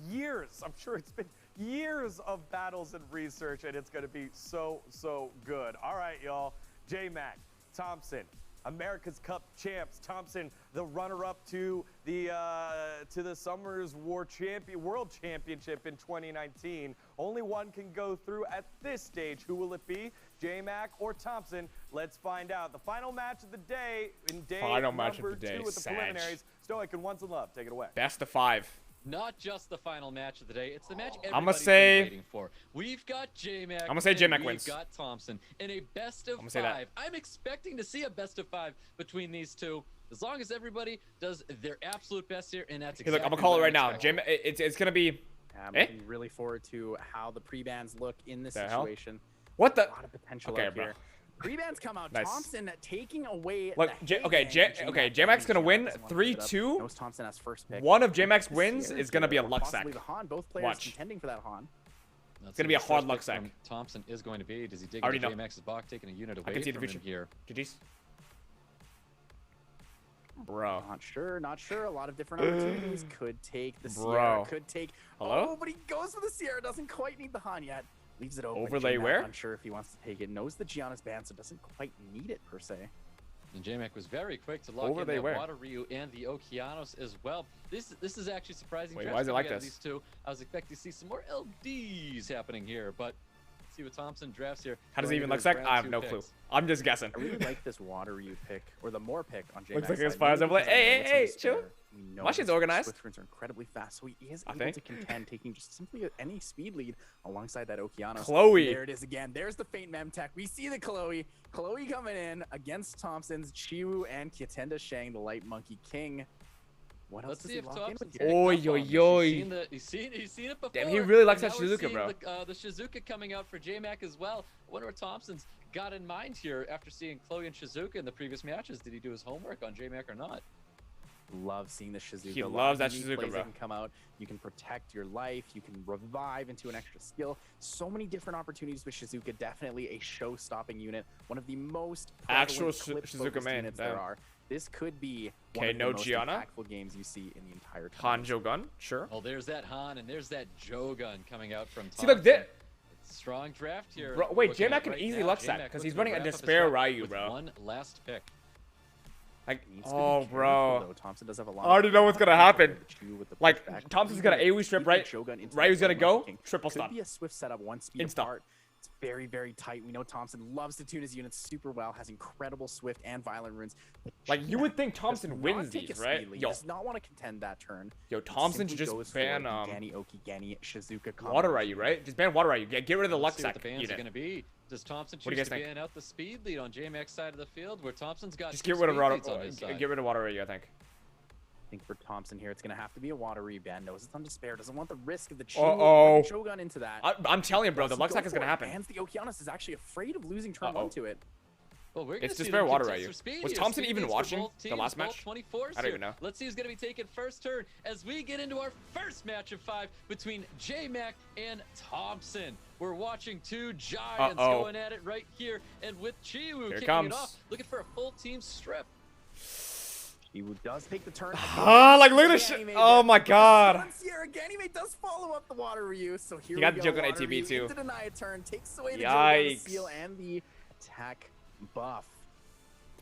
S2: years. I'm sure it's been years of battles and research, and it's going to be so, so good. All right, y'all. J-Mac, Thompson, America's Cup champs. Thompson, the runner-up to the Summers World Championship in 2019. Only one can go through at this stage. Who will it be? J-Mac or Thompson? Let's find out. The final match of the day in day number 2 with the preliminaries. Stoic and Once in Love, take it away.
S1: Best of 5.
S3: Not just the final match of the day, it's the match
S1: I'ma
S3: everybody's
S1: say-
S3: been waiting for. We've got J-Mac.
S1: I'ma say
S3: and
S1: J-Mac wins.
S3: We've got Thompson in a best of
S1: I'ma say that.
S3: 5. I'm expecting to see a best of 5 between these two, as long as everybody does their absolute best here, and that's
S1: Hey,
S3: exactly
S1: look, I'm gonna call it
S3: what
S1: right
S3: I'm
S1: now.
S3: expecting.
S1: It's gonna be.
S4: I'm
S1: Eh?
S4: looking really forward to how the pre-bans look in this
S1: The hell?
S4: situation.
S1: What the?
S4: A lot of potential
S1: Okay,
S4: out
S1: bro.
S4: here. Pre-bans come out.
S1: Nice.
S4: Thompson taking away.
S1: Look,
S4: the
S1: okay, J-Mac's gonna win 3-2.
S4: Knows Thompson has first pick.
S1: One of J-Mac's
S4: The
S1: wins
S4: Sierra
S1: is gonna be a
S4: here, or
S1: luck
S4: possibly
S1: sack.
S4: the Han. Both players
S1: Watch.
S4: contending for that Han.
S3: Let's
S1: gonna
S3: see
S1: be a
S3: what
S1: hard
S3: first
S1: luck
S3: pick
S1: sack.
S3: from Thompson is going to be. Does he dig
S1: Already
S3: into
S1: know.
S3: J-Max's block, taking a unit away
S1: can see the
S3: from him
S1: future.
S3: here?
S1: GG's. Bro.
S4: Not sure. Not sure. A lot of different opportunities. Could take the
S1: Bro.
S4: Sierra. Could take.
S1: Hello?
S4: Oh, but he goes for the Sierra. Doesn't quite need the Han yet. Leaves it open.
S1: Overlay
S4: J-Mac
S1: where?
S4: Unsure if he wants to take it. Knows the Gianna's ban, so doesn't quite need it per se.
S3: And J-Mac was very quick to lock
S1: Over
S3: in
S1: they
S3: that
S1: were.
S3: Water Ryu and the Okeanos as well. This is actually surprising.
S1: Wait,
S3: draft
S1: why is it
S3: coming
S1: like
S3: out of
S1: this?
S3: These two. I was expecting to see some more LDs happening here, but let's see what Thompson drafts here.
S1: How does
S3: Going
S1: it even
S3: into
S1: look
S3: his
S1: like?
S3: round
S1: I have
S3: 2
S1: no clue.
S3: picks.
S1: I'm just guessing.
S4: I really like this Water Ryu pick, or the more pick on J-Mac's
S1: Looks like his
S4: side,
S1: fires
S4: mainly
S1: are like,
S4: because I know
S1: hey,
S4: it's
S1: hey,
S4: on the
S1: chill.
S4: spare. We know
S1: My shit's
S4: his
S1: organized.
S4: Swift runes are incredibly fast, so he is
S1: I
S4: able
S1: think.
S4: to contend, taking just simply any speed lead alongside that Okeanos.
S1: Chloe.
S4: There it is again. There's the Faint Mem Tech. We see the Chloe. Chloe coming in against Thompson's Chiwu and Kyatenda Shang, the Light Monkey King. What else
S3: Let's
S4: does
S3: see
S4: he
S3: if
S4: lock in
S3: Thompson's
S4: with here?
S3: picked
S1: Oi,
S3: up on
S1: oi,
S3: this.
S1: oi.
S3: He's seen it before.
S1: Damn, he really likes
S3: and
S1: that
S3: now we're
S1: Shizuka,
S3: seeing
S1: bro.
S3: The Shizuka coming out for J-Mac as well. I wonder what Thompson's got in mind here after seeing Chloe and Shizuka in the previous matches. Did he do his homework on J-Mac or not?
S4: Love seeing the Shizuka.
S1: He
S4: A lot
S1: loves
S4: of
S1: that
S4: unique
S1: Shizuka,
S4: plays
S1: bro.
S4: that can come out. You can protect your life. You can revive into an extra skill. So many different opportunities with Shizuka. Definitely a show-stopping unit. One of the most
S1: Actual
S4: prevalent
S1: Shizuka
S4: clip-focused
S1: main,
S4: units
S1: damn.
S4: there are. This could be one
S1: Okay,
S4: of
S1: no
S4: the most
S1: Gianna?
S4: impactful games you see in the entire
S1: Han
S4: tournament.
S1: Jogun, sure.
S3: Well, there's that Han and there's that Jogun coming out from Thompson.
S1: See, look, this.
S3: Strong draft here.
S1: Bro, wait,
S3: Looking
S1: J-Mac
S3: at
S1: can
S3: right
S1: easily
S3: now.
S1: luck sack,
S3: J-Mac
S1: 'cause
S3: looking
S1: he's
S3: to
S1: running a
S3: wrap up his
S1: Despair
S3: draft
S1: Ryu,
S3: with
S1: bro.
S3: One last pick.
S1: Like,
S4: Needs to be
S1: oh,
S4: careful,
S1: bro.
S4: though. Thompson does have a lot
S1: I already know what's gonna happen.
S4: With the
S1: Like,
S4: pushback.
S1: Thompson's gonna
S4: Even
S1: AoE strip,
S4: even
S1: right?
S4: Shogun into
S1: Ryu's
S4: that
S1: gonna
S4: Light
S1: go,
S4: Monkey King.
S1: triple
S4: Could
S1: stun.
S4: be a swift setup, one speed
S1: Insta.
S4: apart. It's very, very tight. We know Thompson loves to tune his units super well, has incredible swift and violent runes. But
S1: Like, you
S4: J-Mac
S1: would think
S4: does
S1: Thompson
S4: not
S1: wins
S4: take
S1: these,
S4: a
S1: right?
S4: speed lead,
S1: Yo,
S4: does not want to contend that turn.
S1: yo,
S4: It
S1: Thompson
S4: simply
S1: should just
S4: goes for
S1: ban
S4: the
S1: Water
S4: Gani Okigani Shizuka
S1: Ryu, right? Just ban Water Ryu. Get rid of the luck
S3: Let's see what
S1: sack
S3: the bans are
S1: unit.
S3: going to be. Does Thompson
S1: What do
S3: choose
S1: you
S3: to
S1: guys think?
S3: ban out the speed lead on J-Mac's side of the field, where Thompson's got
S1: Just
S3: two
S1: get rid of
S3: speed
S1: Water.
S3: leads on his side?
S1: Get rid of Water Ryu, I think.
S4: I think for Thompson here, it's going to have to be a Water Reban. Knows it's on Despair. Doesn't want the risk of the
S1: Uh-oh.
S4: Shogun into that.
S1: I'm telling you, bro, the
S4: Doesn't
S1: luck
S4: go
S1: sack is
S4: for
S1: gonna
S4: it.
S1: happen.
S4: And the Okeanos is actually afraid of losing turn
S1: Uh-oh.
S4: one to it.
S3: Well, we're gonna
S1: It's
S3: see
S1: Despair
S3: them
S1: Water
S3: contest
S1: Ryu.
S3: for speed
S1: Was
S3: here.
S1: Thompson
S3: Speed
S1: even
S3: leads for
S1: watching
S3: both
S1: the
S3: teams,
S1: last
S3: both
S1: match?
S3: 24s
S1: I don't
S3: here.
S1: even know.
S3: Let's see who's going to be taking first turn as we get into our first match of 5 between J-Mac and Thompson. We're watching two giants
S1: Uh-oh.
S3: going at it right here, and with Chiwu
S1: Here it
S3: kicking
S1: comes.
S3: it off, looking for a full team strip.
S4: He does take the turn.
S1: Ah, like, look at this shit.
S4: Ganymede
S1: Oh
S4: there.
S1: my
S4: But
S1: god.
S4: Sierra Ganymede does follow up the Water Ryu, so here
S1: You got
S4: we
S1: the
S4: go.
S1: joke on
S4: Water
S1: ATB
S4: Ryu
S1: too.
S4: into deny a turn, takes away the joke on the
S1: Yikes.
S4: seal and the attack buff.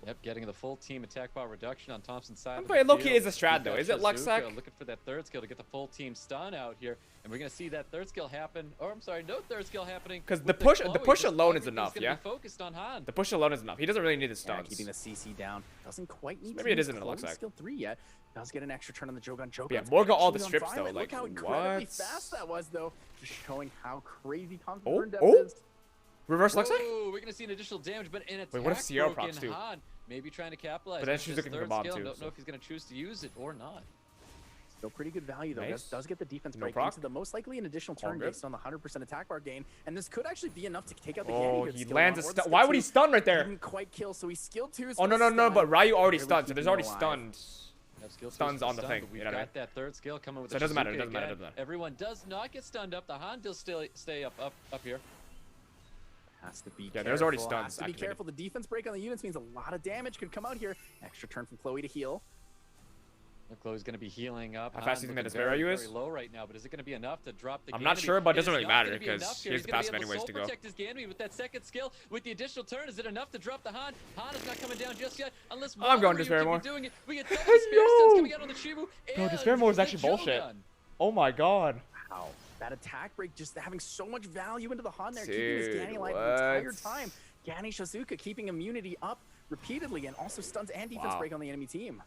S3: Yep, getting the full team attack bar reduction on Thompson's side.
S1: I'm
S3: of
S1: playing
S3: the
S1: low-key
S3: field.
S1: is a strat,
S3: We've
S1: though.
S3: got
S1: Is it Luxac?
S3: Shizuka looking for that third skill to get the full team stun out here, and we're gonna see that third skill happen. Or I'm sorry, no third skill happening.
S1: Because
S3: with
S1: the push
S3: Chloe.
S1: alone is
S3: Everything's
S1: enough,
S3: gonna
S1: yeah?
S3: be focused on Han.
S1: The push alone is enough. He doesn't really need the
S4: Yeah,
S1: stuns.
S4: keeping the CC down. Doesn't quite need
S1: Maybe
S4: to
S1: it
S4: use
S1: isn't a
S4: Chloe's
S1: Luxac.
S4: skill 3 yet. Does get an extra turn on the Jogun.
S1: Yeah, Morgan all the
S4: actually
S1: strips,
S4: on
S1: though,
S4: Violet.
S1: like,
S4: Look how incredibly
S1: what?
S4: fast that was, though. Just showing how crazy Thompson's
S1: Oh,
S4: burn depth
S1: oh.
S4: is.
S1: Reverse Luxac?
S3: Whoa, we're gonna see an additional damage, but an attack
S1: Wait, what if Sierra
S3: broken
S1: procs too?
S3: Han, maybe trying to capitalize.
S1: But then
S3: with
S1: Shizuka
S3: this
S1: can
S3: third
S1: bomb
S3: skill.
S1: too,
S3: Don't
S1: so-
S3: know if he's gonna choose to use it or not.
S4: Still pretty good value, though.
S1: Nice.
S4: Does get the defense
S1: No
S4: break
S1: proc.
S4: into the most likely an additional
S1: All
S4: turn
S1: good.
S4: based on the 100% attack bar gain. And this could actually be enough to take out the
S1: Oh,
S4: Gandy
S1: he
S4: skill
S1: lands a
S4: one, or the
S1: stun.
S4: skill
S1: Why would he
S4: two.
S1: stun right there?
S4: Didn't quite kill, so he skill 2.
S1: Oh, no, but Ryu already stunned, so there's already
S4: alive.
S1: stunned.
S3: Yep, skill
S1: Stuns
S3: two's
S1: on the
S3: stunned,
S1: thing,
S3: but We've
S1: you know what I
S3: got that third skill coming with
S1: So it
S3: the
S1: doesn't matter, it
S3: Shizuka
S1: doesn't matter,
S3: again.
S1: it doesn't matter.
S3: Everyone does not get stunned up. The Han does still stay up here.
S4: Has to be
S1: Yeah, there's already
S4: careful, has
S1: stuns
S4: to be
S1: activated.
S4: careful. The defense break on the units means a lot of damage could come out here. Extra turn from Chloe to heal.
S3: Chloe's going to be healing up.
S1: How fast do you think that his Ryu is?
S3: Very low right now, but is it going to be enough to drop the
S1: I'm not
S3: Ganymede?
S1: sure, but it
S3: It
S1: doesn't
S3: is
S1: really
S3: not
S1: matter
S3: gonna be
S1: because
S3: enough
S1: he
S3: here.
S1: has
S3: He's
S1: the
S3: gonna be
S1: passive
S3: able
S1: anyways
S3: soul
S1: to go.
S3: protect his Ganymede with that second skill. With the additional turn, is it enough to drop the Han? Han is not coming down just yet, unless
S1: I'm going
S3: Ryu
S1: Despair
S3: can be
S1: more.
S3: doing it. We get double Despair stuns coming out on the Chibu.
S1: No,
S3: and
S1: Despair more is
S3: the
S1: actually bullshit.
S3: Jogun.
S1: Oh my god.
S4: Wow. That attack break just having so much value into the Han there, keeping his
S1: Dude,
S4: Ganny alive the entire
S1: what?
S4: time. Ganny Shizuka keeping immunity up repeatedly and also stuns and defense
S1: Wow.
S4: break on the enemy team.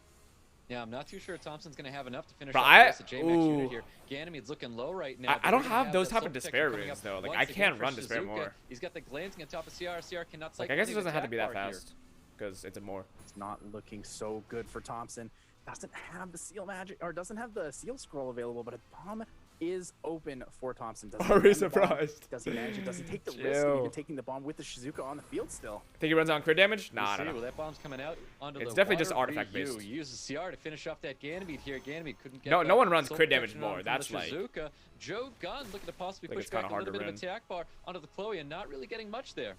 S3: Yeah, I'm not too sure Thompson's going to have enough to finish
S1: But
S3: off
S1: I-
S3: the rest of J-Max unit
S1: ooh.
S3: here. Ganymede's looking low right now.
S1: I
S3: but
S1: don't
S3: we're gonna
S1: have those
S3: that
S1: type
S3: soul
S1: of
S3: protection
S1: Despair
S3: coming
S1: runes,
S3: up
S1: though. Like,
S3: once
S1: I
S3: again
S1: can't
S3: for
S1: run Despair
S3: Shizuka.
S1: more.
S3: He's got the glancing on top of CR. CR cannot
S1: Like,
S3: cycle
S1: I guess it
S3: any
S1: doesn't have to
S3: attack
S1: be that
S3: bar here.
S1: fast because it's a more.
S4: It's not looking so good for Thompson. Doesn't have the seal magic, or doesn't have the seal scroll available, but a bomb is open for Thompson. Does he
S1: Are we
S4: land the bomb?
S1: surprised?
S4: Does he manage it? Does he take the risk
S1: Chill.
S4: of even taking the bomb with the Shizuka on the field still?
S1: Think he runs on crit damage?
S3: We'll
S1: Nah,
S3: see.
S1: no.
S3: Well, that bomb's coming out onto
S1: It's
S3: the
S1: definitely just
S3: water.
S1: artifact
S3: Ryu
S1: based.
S3: uses CR to finish off that Ganymede here. Ganymede couldn't get
S1: No
S3: that
S1: one runs
S3: soul
S1: crit damage
S3: protection on
S1: more.
S3: from
S1: That's
S3: the
S1: like-
S3: Shizuka. Joe Gunn looking to possibly
S1: Like,
S3: push
S1: it's kinda
S3: back a
S1: hard
S3: little
S1: to
S3: bit of
S1: win.
S3: attack bar onto the Chloe and not really getting much there.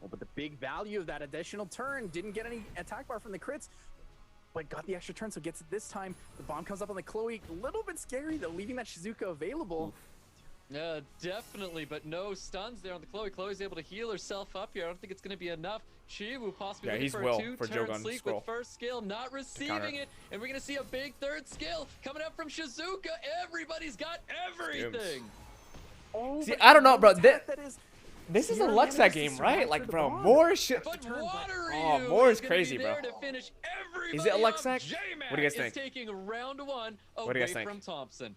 S4: Well, but the big value of that additional turn didn't get any attack bar from the crits, but got the extra turn, so gets it this time. The bomb comes up on the Chloe. A little bit scary, though, leaving that Shizuka available.
S3: Definitely, but no stuns there on the Chloe. Chloe's able to heal herself up here. I don't think it's going to be enough. Chiwu possibly
S1: Yeah,
S3: looking
S1: he's
S3: for
S1: will
S3: a
S1: for
S3: two-turn
S1: Jogun
S3: sleep
S1: scroll.
S3: with first skill, not receiving it, and we're going to see a big third skill coming up from Shizuka. Everybody's got everything.
S4: Oh,
S1: See,
S4: but
S1: I don't know, bro.
S4: attack that is.
S1: This is a
S4: Sierra
S1: Luxac
S4: manages to
S1: game,
S4: survive
S1: right?
S4: for
S1: Like,
S4: the
S1: bro,
S4: bomb.
S1: more shit.
S3: But
S4: turn, but-
S3: Water
S1: Oh,
S3: Ryu
S1: more is
S3: gonna
S1: crazy,
S3: be
S1: bro.
S3: there to finish everybody
S1: Is it a
S3: up.
S1: Luxac?
S3: J-Mac
S1: What do you guys
S3: is
S1: think?
S3: taking round one
S1: What do you
S3: away
S1: guys think?
S3: from Thompson.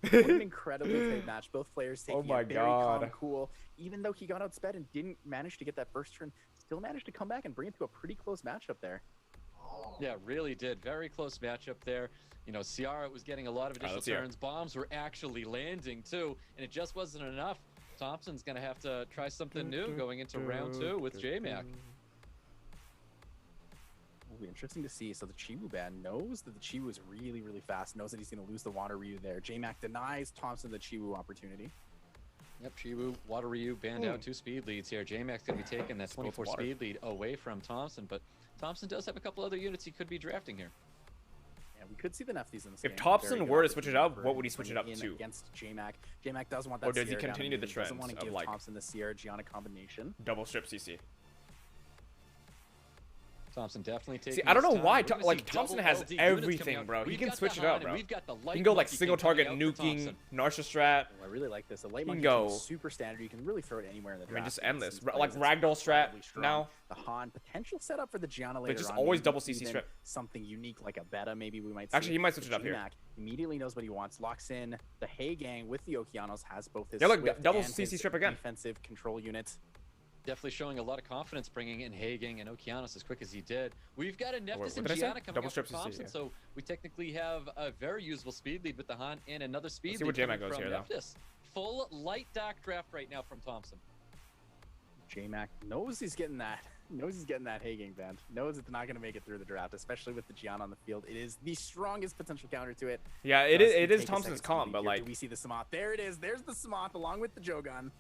S4: What an incredibly tight match. Both players taking
S1: my
S4: it very calm,
S1: God.
S4: cool. Even though he got outsped and didn't manage to get that first turn, still managed to come back and bring it to a pretty close matchup there.
S3: Yeah, really did. Very close matchup there. You know, Ciara was getting a lot of additional
S1: let's hear it.
S3: turns. Bombs were actually landing too, and it just wasn't enough. Thompson's going to have to try something new going into round two with J-Mac.
S4: It'll be interesting to see. So the Chiwu band knows that the Chiwu is really, really fast, knows that he's going to lose the Water Ryu there. J-Mac denies Thompson the Chiwu opportunity.
S3: Yep, Chiwu, Water Ryu banned out 2 speed leads here. J-Mac's going to be taking that
S1: both
S3: 24
S1: water.
S3: speed lead away from Thompson, but Thompson does have a couple other units he could be drafting here.
S4: Yeah, we could see the Nefties in this
S1: If
S4: game.
S1: Thompson
S4: Very good
S1: were to switch it up,
S4: opportunity
S1: what
S4: for
S1: would he switch it up
S4: bringing
S1: to?
S4: in against J-Mac. J-Mac does want that
S1: Or does he
S4: Sierra down
S1: continue the
S4: immunity. Doesn't want
S1: trends
S4: to
S1: of,
S4: give
S1: like-
S4: Thompson the Sierra Gianna combination.
S1: Double strip CC.
S3: Thompson definitely taking
S1: See, I don't
S3: his
S1: know
S3: time.
S1: why.
S3: We're gonna
S1: Like,
S3: see
S1: Thompson
S3: double
S1: has
S3: LD units coming
S1: everything,
S3: out.
S1: bro. He
S3: We've
S1: can
S3: got
S1: switch
S3: the
S1: it up,
S3: Han, and
S1: bro.
S3: we've got the
S1: You
S3: light
S1: can go like
S3: monkey
S1: single
S3: coming
S1: target
S3: out for
S1: nuking,
S3: Thompson.
S1: Narsha strat.
S4: Oh, I really like this. The light
S1: You can
S4: monkey
S1: go-
S4: is super standard. You can really throw it anywhere in the
S1: I
S4: draft.
S1: mean, just
S4: against
S1: endless.
S4: these
S1: Like
S4: players. It's
S1: ragdoll strat
S4: incredibly strong.
S1: now.
S4: The Han potential setup for the Gianna later
S1: just
S4: on.
S1: always
S4: maybe
S1: double CC
S4: even
S1: strip.
S4: Something unique like a beta, maybe we might see.
S1: Actually, he might switch it up here.
S4: J-Mac immediately knows what he wants. Locks in the Hay Gang with the Okeanos. Has both his
S1: Yeah, look,
S4: Swift
S1: double
S4: and
S1: CC
S4: his
S1: strip again.
S4: defensive control units.
S3: Definitely showing a lot of confidence bringing in Hagang and Okeanos as quick as he did. We've got a
S1: what
S3: Neftis and
S1: did I say?
S3: Gianna coming
S1: Double
S3: up from
S1: strip CC,
S3: Thompson,
S1: yeah.
S3: so we technically have a very usable speed lead with the Han and another speed
S1: see
S3: lead
S1: where J-Mac
S3: coming
S1: goes
S3: from
S1: here, though.
S3: Neftis. Full light dock draft right now from Thompson.
S4: J-Mac knows he's getting that. Knows he's getting that Hay Gang band. Knows it's not going to make it through the draft, especially with the Gianna on the field. It is the strongest potential counter to it.
S1: Yeah, it
S4: Does
S1: is.
S4: he
S1: It is
S4: take a
S1: Thompson's
S4: second
S1: comp,
S4: speed
S1: but
S4: here?
S1: like,
S4: Do we see the Samoth? There it is. There's the Samoth along with the Jogun.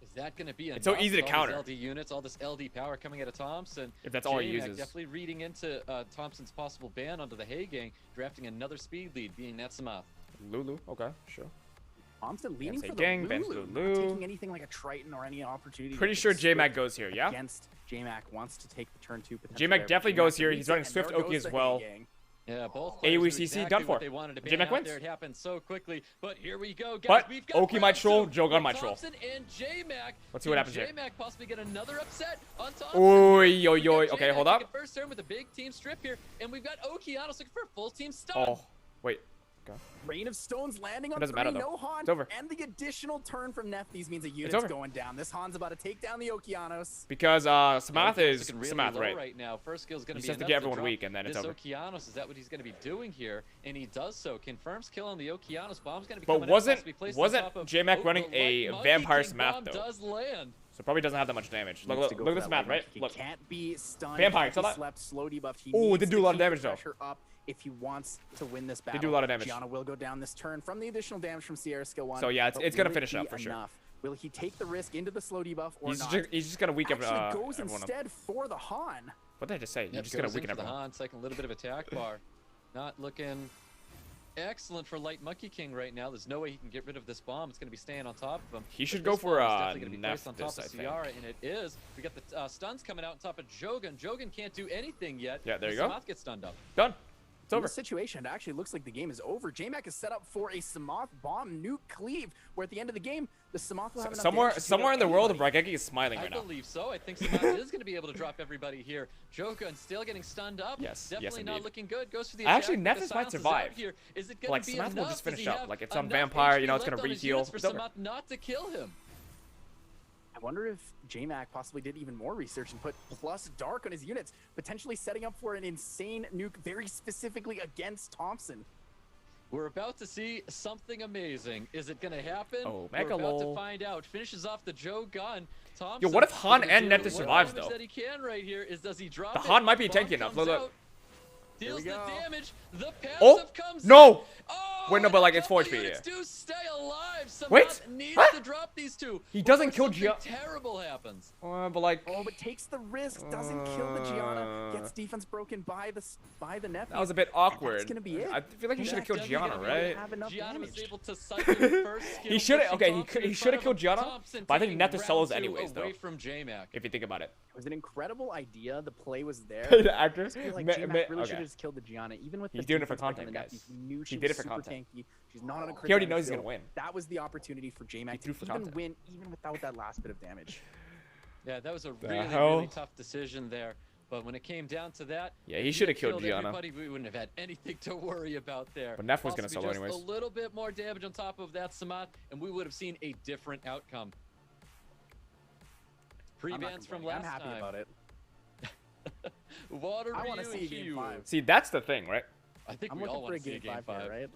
S3: Is that going to be enough?
S1: It's so easy to
S3: with all
S1: counter.
S3: these LD units, all this LD power coming out of Thompson.
S1: If that's all he
S3: J-Mac
S1: uses.
S3: definitely reading into Thompson's possible ban onto the Hagang, drafting another speed lead, being that Samoth.
S1: Lulu. Okay, sure.
S4: Thompson leaning
S1: say
S4: for
S1: gang,
S4: the
S1: bans
S4: Lulu,
S1: Lulu.
S4: not taking anything like a Triton or any opportunity.
S1: Pretty
S4: to
S1: sure
S4: switch
S1: J-Mac goes here, yeah?
S4: Against JMac wants to take the turn 2 potential.
S1: JMac
S4: there, but
S1: definitely goes
S4: JMac
S1: here.
S4: deletes
S1: He's
S4: it,
S1: running
S4: and
S1: Swift
S4: there
S1: Oki
S4: goes
S1: as
S4: the
S1: well.
S4: Hay Gang.
S3: Yeah, both players
S1: AWCC
S3: knew exactly
S1: done for.
S3: what they wanted to ban
S1: JMac
S3: out
S1: wins.
S3: there. It happened so quickly, but here we go, guys.
S1: But
S3: We've got
S1: Oki might
S3: round
S1: troll,
S3: 2
S1: Joe Gun
S3: with
S1: might troll.
S3: Thompson and JMac.
S1: Let's see what happens here.
S3: JMac possibly get another upset on Thompson.
S1: Oi,
S3: We've
S1: yo,
S3: got
S1: yo.
S3: JMac
S1: Okay, hold
S3: taking
S1: up.
S3: first turn with a big team strip here, and we've got Okeanos looking for a full team stun.
S1: Oh, wait.
S4: Rain of Stones landing on
S1: doesn't
S4: 3,
S1: matter, though.
S4: no Han,
S1: It's over.
S4: and the additional turn from Nephthys means a unit's
S1: over.
S4: going down. This Han's about to take down the Okeanos.
S1: Because Samath
S3: Okeanos
S1: is
S3: looking really
S1: Samath,
S3: low
S1: right?
S3: now. First skill is going
S1: He
S3: to
S1: just
S3: be
S1: has to
S3: enough
S1: get everyone
S3: drop
S1: weak, and then it's
S3: this
S1: over.
S3: Okeanos, is that what he's going to be doing here? And he does so. Confirms kill on the Okeanos. Bomb's going to be
S1: But
S3: coming out,
S1: wasn't
S3: possibly placed on
S1: wasn't
S3: top of
S1: JMac
S3: Oak,
S1: running
S3: the
S1: a
S3: Light Monkey
S1: Vampire
S3: King
S1: Samath
S3: bomb
S1: though?
S3: does land.
S1: So probably doesn't have that much damage. Look,
S4: Needs
S1: look,
S4: to go
S1: look
S4: for
S1: at this
S4: that
S1: Samath,
S4: light
S1: right?
S4: monkey.
S1: Look.
S4: He can't be stunned.
S1: Vampire,
S4: He
S1: saw that?
S4: slept, slow debuffed. He
S1: Ooh,
S4: needs
S1: they do
S4: to
S1: a lot of
S4: keep the
S1: damage, though.
S4: pressure up if he wants to win this battle.
S1: do a lot of damage.
S4: Gianna will go down this turn from the additional damage from Sierra skill 1.
S1: So, yeah,
S4: but
S1: it's gonna
S4: will
S1: finish
S4: be
S1: up for sure.
S4: enough? Will he take the risk into the slow debuff or
S1: He's
S4: not?
S1: just gonna weaken
S4: Actually goes
S1: everyone up.
S4: instead for the Han.
S1: What did I just say? He's
S3: Yep,
S1: just gonna
S3: goes
S1: weaken
S3: in for the
S1: everyone.
S3: Han, taking a little bit of attack bar. Not looking excellent for Light Monkey King right now. There's no way he can get rid of this bomb. It's going to be staying on top of him.
S1: He should
S3: But
S1: go
S3: this
S1: for,
S3: bomb is definitely gonna be placed on top
S1: Nephthys,
S3: of
S1: I think.
S3: Ciara, and it is. We got the stuns coming out on top of Jogan. Jogan can't do anything yet.
S1: Yeah, there you
S3: The
S1: go.
S3: Samath gets stunned up.
S1: Done. It's
S4: In
S1: over.
S4: this situation, it actually looks like the game is over. JMac is set up for a Samath bomb nuke cleave, where at the end of the game, the Samath will have enough damage to
S1: Somewhere
S4: take
S1: in
S4: out
S1: the world,
S4: anybody.
S1: Brageki is smiling
S3: I
S1: right now.
S3: believe so. I think Samath is going to be able to drop everybody here. Jogan still getting stunned up.
S1: Yes,
S3: Definitely
S1: yes,
S3: not
S1: indeed.
S3: looking good. Goes for the
S1: Actually,
S3: attack.
S1: Nephthys
S3: The
S1: might
S3: silence is
S1: survive.
S3: out Here. Is it going
S1: Like,
S3: to be
S1: Samath will
S3: enough?
S1: just
S3: Does
S1: finish
S3: he
S1: up.
S3: have
S1: Like, it's on
S3: enough
S1: Vampire, you know,
S3: HP
S1: it's gonna
S3: left on his
S1: re-heal.
S3: units for
S1: It's over.
S3: Samath not to kill him.
S4: I wonder if JMac possibly did even more research and put plus dark on his units, potentially setting up for an insane nuke very specifically against Thompson.
S3: We're about to see something amazing. Is it going to happen?
S1: Oh,
S3: We're about to
S1: Megalol.
S3: find out. Finishes off the Joe gun. Thompson,
S1: Yo, what if Han
S3: gonna
S1: and
S3: do
S1: Nephthys
S3: what
S1: survives,
S3: damage
S1: though?
S3: That he can right here is does he drop
S1: The
S3: it?
S1: Han might be
S3: Bomb
S1: tanky enough.
S3: comes
S1: Look, look.
S3: out, deals
S4: we
S3: the
S4: go.
S3: damage. The passive
S1: Oh,
S3: comes
S1: no!
S3: in. Oh,
S1: Wait, no, but, like, it's
S3: a couple
S1: 4 HP,
S3: units
S1: yeah.
S3: do stay alive. Samath
S1: Wait,
S3: needs
S1: what?
S3: to drop these two.
S1: He doesn't
S3: before
S1: kill
S3: something terrible happens.
S1: But like,
S4: Oh, but takes the risk, doesn't kill the Gianna, gets defense broken by the Nephthys.
S1: that was a bit awkward.
S4: gonna be it.
S1: I feel like he should have
S3: Jack
S1: killed
S3: definitely
S1: Gianna,
S3: gonna
S1: right?
S4: have enough
S3: Gianna was
S4: damage.
S3: able to cycle the first skill.
S1: He shoulda-
S3: pushing
S1: okay, he
S3: Thompson
S1: could- he
S3: in
S1: shoulda
S3: front
S1: killed
S3: of
S1: Gianna,
S3: Thompson,
S1: but I think
S3: taking
S1: Nephthys solos
S3: round two
S1: anyways, though.
S3: away from JMac.
S1: If you think about it.
S4: It was an incredible idea. The play was there.
S1: The actor?
S4: I feel like
S1: Me-
S4: JMac
S1: me-
S4: really should
S1: okay.
S4: have just killed the Gianna, even with
S1: He's
S4: the
S1: doing it for
S4: defense break on
S1: content,
S4: the
S1: guys.
S4: Nephthys. He knew she
S1: He did
S4: was
S1: it for
S4: super
S1: content.
S4: tanky. She's not on a crit
S1: He already
S4: damage
S1: knows he's gonna
S4: build.
S1: win.
S4: That was the opportunity for JMac
S1: He
S4: to
S1: threw for
S4: even
S1: content.
S4: win, even without that last bit of damage.
S3: Yeah, that was a
S1: The
S3: really,
S1: hell?
S3: really tough decision there. But when it came down to that,
S1: Yeah,
S3: if
S1: he
S3: he
S1: shoulda
S3: had
S1: killed Gianna.
S3: everybody, we wouldn't have had anything to worry about there.
S1: But Neff was gonna
S3: Possibly
S1: solo
S3: just
S1: anyways.
S3: a little bit more damage on top of that Samath, and we would have seen a different outcome.
S4: I'm not
S3: Pre-bans from
S4: complaining.
S3: last
S4: I'm happy
S3: time.
S4: about it.
S3: Water
S4: I want to
S3: Ryu
S4: see
S3: and
S4: game
S3: Hugh.
S4: 5.
S1: See, that's the thing, right?
S3: I think
S4: I'm
S3: we all
S4: looking for
S3: want
S4: a
S3: to see a
S4: game
S3: game
S4: 5 here, right?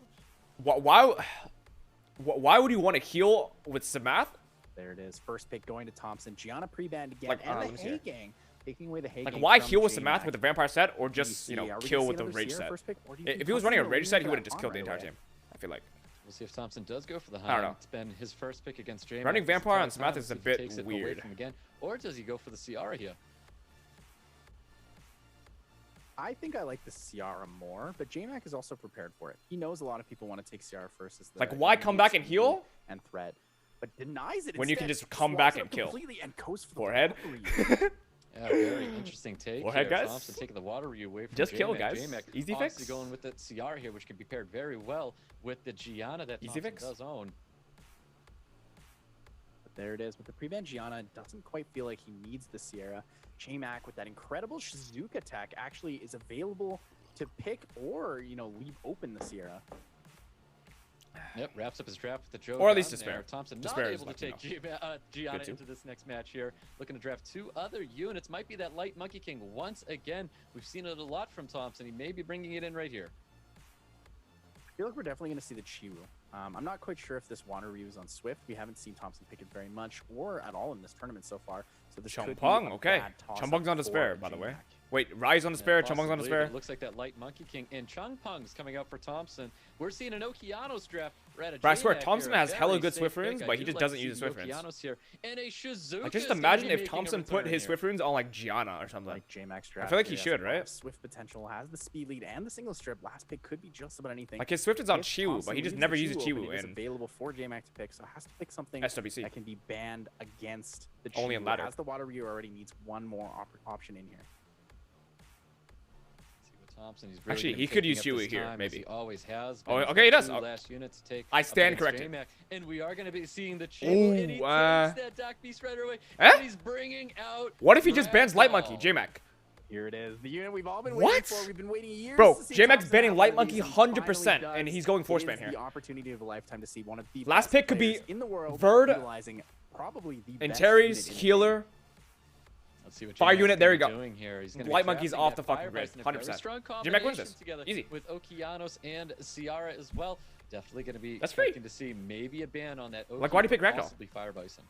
S1: Why would you want to heal with Samath?
S4: There it is. First pick going to Thompson. Gianna pre-banned again,
S1: Like,
S4: and
S1: let
S4: the
S1: me see
S4: Hay
S1: here.
S4: Gang. Taking away the Hay
S1: Like,
S4: Gang
S1: why
S4: from
S1: heal with
S4: JMac.
S1: Samath with the Vampire set, or just, you
S4: Are we
S1: know,
S4: gonna
S1: kill
S4: see
S1: with the
S4: another
S1: Rage
S4: Sierra
S1: set?
S4: first pick, or do you think
S1: If he was running a
S4: Thompson will
S1: Rage set,
S4: lean
S1: he
S4: for
S1: would have
S4: that
S1: just
S4: Han
S1: killed the
S4: right
S1: entire
S4: away?
S1: team. I feel like.
S3: We'll see if Thompson does go for the
S1: I don't
S3: Hun.
S1: know.
S3: It's been his first pick against JMac.
S1: Running
S3: this
S1: Vampire
S3: entire
S1: on Samath
S3: time.
S1: is a
S3: See if he
S1: bit
S3: takes it away
S1: weird.
S3: from him again, or does he go for the Ciara here?
S4: I think I like the Ciara more, but JMac is also prepared for it. He knows a lot of people want to take Ciara first as the
S1: Like, why come back and heal?
S4: and threat, but denies it
S1: When you can
S4: instead.
S1: just come
S4: Swaps
S1: back
S4: it
S1: and
S4: up
S1: kill.
S4: completely and goes for the
S1: Forehead.
S4: Valkyrie.
S3: Yeah, very interesting take
S1: Forehead,
S3: here.
S1: guys.
S3: Thompson taking the Water Ryu away from
S1: Just
S3: JMac.
S1: kill, guys.
S3: JMac
S1: Easy
S3: obviously
S1: fix.
S3: going with the Ciara here, which can be paired very well with the Gianna that
S1: Easy
S3: Thompson
S1: fix.
S3: does own.
S4: But there it is. With the pre-ban Gianna, doesn't quite feel like he needs the Sierra. JMac with that incredible Shizuka attack actually is available to pick or, you know, leave open the Sierra.
S3: Yep, wraps up his draft with the Joe.
S1: Or at least
S3: down
S1: Despair.
S3: there. Thompson
S1: Despair
S3: not
S1: is
S3: able to
S1: like,
S3: take
S1: you
S3: Gianna
S1: Good too.
S3: into this next match here. Looking to draft two other units. Might be that Light Monkey King once again. We've seen it a lot from Thompson. He may be bringing it in right here.
S4: I feel like we're definitely going to see the Chiwu. I'm not quite sure if this Water Ryu is on Swift. We haven't seen Thompson pick it very much or at all in this tournament so far. So this could be
S1: Chompong,
S4: a
S1: okay.
S4: bad toss-up
S1: Chompong's on
S4: for
S1: Despair, by the way.
S4: JMac.
S1: Wait, Rise on Despair,
S3: Yeah,
S1: Chompong's on
S3: possibly,
S1: Despair.
S3: but it looks like that Light Monkey King and Chung Pung's coming out for Thompson. We're seeing an Okeanos draft
S1: But I swear, Thompson has hella good Swift runes, but he just doesn't use the Swift runes. Like, just imagine if Thompson put his Swift runes on, like, Gianna or something.
S4: Like J-Max
S1: I feel like he should,
S4: has a lot
S1: right?
S4: of Swift potential, has the speed lead and the single strip. Last pick could be just about anything.
S1: Like, his Swift is on
S4: If
S1: Chiwu,
S4: Thompson
S1: but he just
S4: leaves
S1: never
S4: the
S1: uses
S4: Chiwu open,
S1: Chiwu
S4: it is
S1: in
S4: available for J-Max to pick, so has to pick something
S1: SWC.
S4: that can be banned against the
S1: Only in
S4: Chiwu.
S1: ladder.
S4: As the Water Ryu already needs one more option in here.
S3: Thompson, he's really
S1: Actually,
S3: gonna
S1: he
S3: be
S1: could
S3: taking
S1: use
S3: up
S1: Chewie
S3: this
S1: here,
S3: time, as
S1: maybe.
S3: he always has.
S1: Oh,
S3: been.
S1: okay, he does.
S3: Two
S1: Oh.
S3: last unit to take
S1: I
S3: up
S1: stand
S3: against
S1: corrected.
S3: J-Mac, and we are going to be seeing the
S1: Ooh,
S3: Chiwu, and he takes that Dark Beast right away.
S1: Eh?
S3: And he's bringing out.
S1: What if he just bans Light
S3: Ragdoll.
S1: Monkey, J-Mac?
S4: Here it is, the unit we've all been
S1: What?
S4: waiting for. We've been waiting years
S1: Bro,
S4: to see
S1: J-Mac's
S4: Thompson
S1: banning
S4: have
S1: Light
S4: one of
S1: Monkey
S4: these. He finally
S1: 100%,
S4: does.
S1: and he's going force
S4: It
S1: ban
S4: is
S1: here.
S4: the opportunity of a lifetime to see one of the
S1: Last
S4: best
S1: pick could be
S4: players in the world
S1: Verd,
S4: utilizing probably the best
S1: Antares,
S4: unit in the
S1: healer.
S3: Let's see what
S1: Fire
S3: J-Mac's
S1: unit,
S3: gonna
S1: there
S3: be
S1: you go.
S3: doing here. He's gonna
S1: Light
S3: be
S1: Monkey's
S3: trapping
S1: off
S3: that
S1: the fucking
S3: Fire
S1: grid,
S3: Bison, a very
S1: 100%.
S3: strong
S1: J-Mac wins
S3: combination
S1: this.
S3: together
S1: Easy.
S3: with Okeanos and Ciara as well. Definitely going to be
S1: That's free.
S3: expecting to see maybe a ban on that.
S1: Like, why do you pick Ragdoll?
S3: Possibly Fire Bison.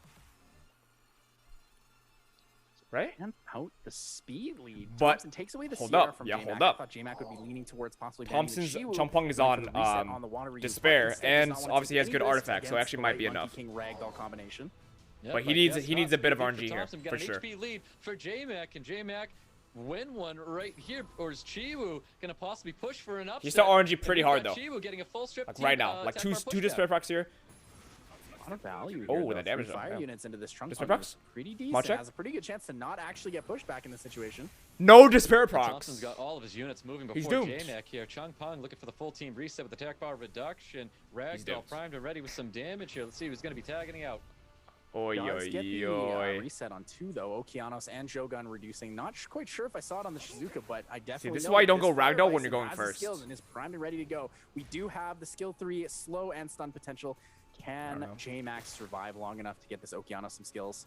S1: Right?
S4: And out the speed lead.
S1: But-
S4: Thompson takes away the
S1: hold
S4: Sierra
S1: up.
S4: from
S1: Yeah,
S4: J-Mac.
S1: hold
S4: I
S1: up.
S4: thought J-Mac would be leaning towards possibly banning the
S1: Thompson's
S4: Chiwu,
S1: Chompong is
S4: going for
S1: on
S4: the reset on the Water Ryu, but
S1: Despair,
S4: instead does
S1: and
S4: not wanna
S1: obviously he has
S4: take
S1: good
S4: any risk
S1: artifacts, so
S4: against
S1: actually
S4: the
S1: might be
S4: Light Monkey
S1: enough.
S4: King Ragdoll combination.
S3: Yep,
S1: But he
S3: I guess
S1: needs a bit of
S3: Thompson,
S1: RNG here,
S3: Thompson got
S1: for
S3: an
S1: sure.
S3: HP lead for J-Mac, and J-Mac win one right here, or is Chiwu gonna possibly push for an upset?
S1: He's still RNG
S3: And
S1: pretty
S3: we've
S1: hard,
S3: got
S1: though.
S3: Chiwu getting a full strip
S1: Like,
S3: team,
S1: right now. Like,
S3: attack
S1: two
S3: bar
S1: Despair
S3: pushback.
S1: procs here.
S4: A lot of value
S1: Oh,
S4: here,
S1: with
S4: though.
S1: the damage,
S4: Three
S1: though,
S4: fire
S1: yeah.
S4: units into this trunk.
S1: Despair
S4: Punk
S1: procs?
S4: is pretty
S1: Mod
S4: decent.
S1: check?
S4: Has a pretty good chance to not actually get pushed back in this situation.
S1: No Despair
S3: Thompson's
S1: procs.
S3: got all of his units moving
S1: He's
S3: before
S1: doomed.
S3: J-Mac here. Chung Pong looking for the full team reset with attack bar reduction. Ragdoll
S1: doomed.
S3: primed and ready with some damage here. Let's see who's going to be tagging out.
S1: Oi,
S4: Does
S1: oi,
S4: get the
S1: oi.
S4: reset on two, though. Okeanos and Shogun reducing. Not quite sure if I saw it on the Shizuka, but I definitely
S1: this is
S4: know
S1: why you
S4: that
S1: don't go
S4: this Fire
S1: Ragdoll when
S4: Bison
S1: you're going
S4: has the
S1: first.
S4: skills and is primed and ready to go. We do have the skill 3 slow and stun potential. Can
S1: know.
S4: J-Max survive long enough to get this Okeanos some skills?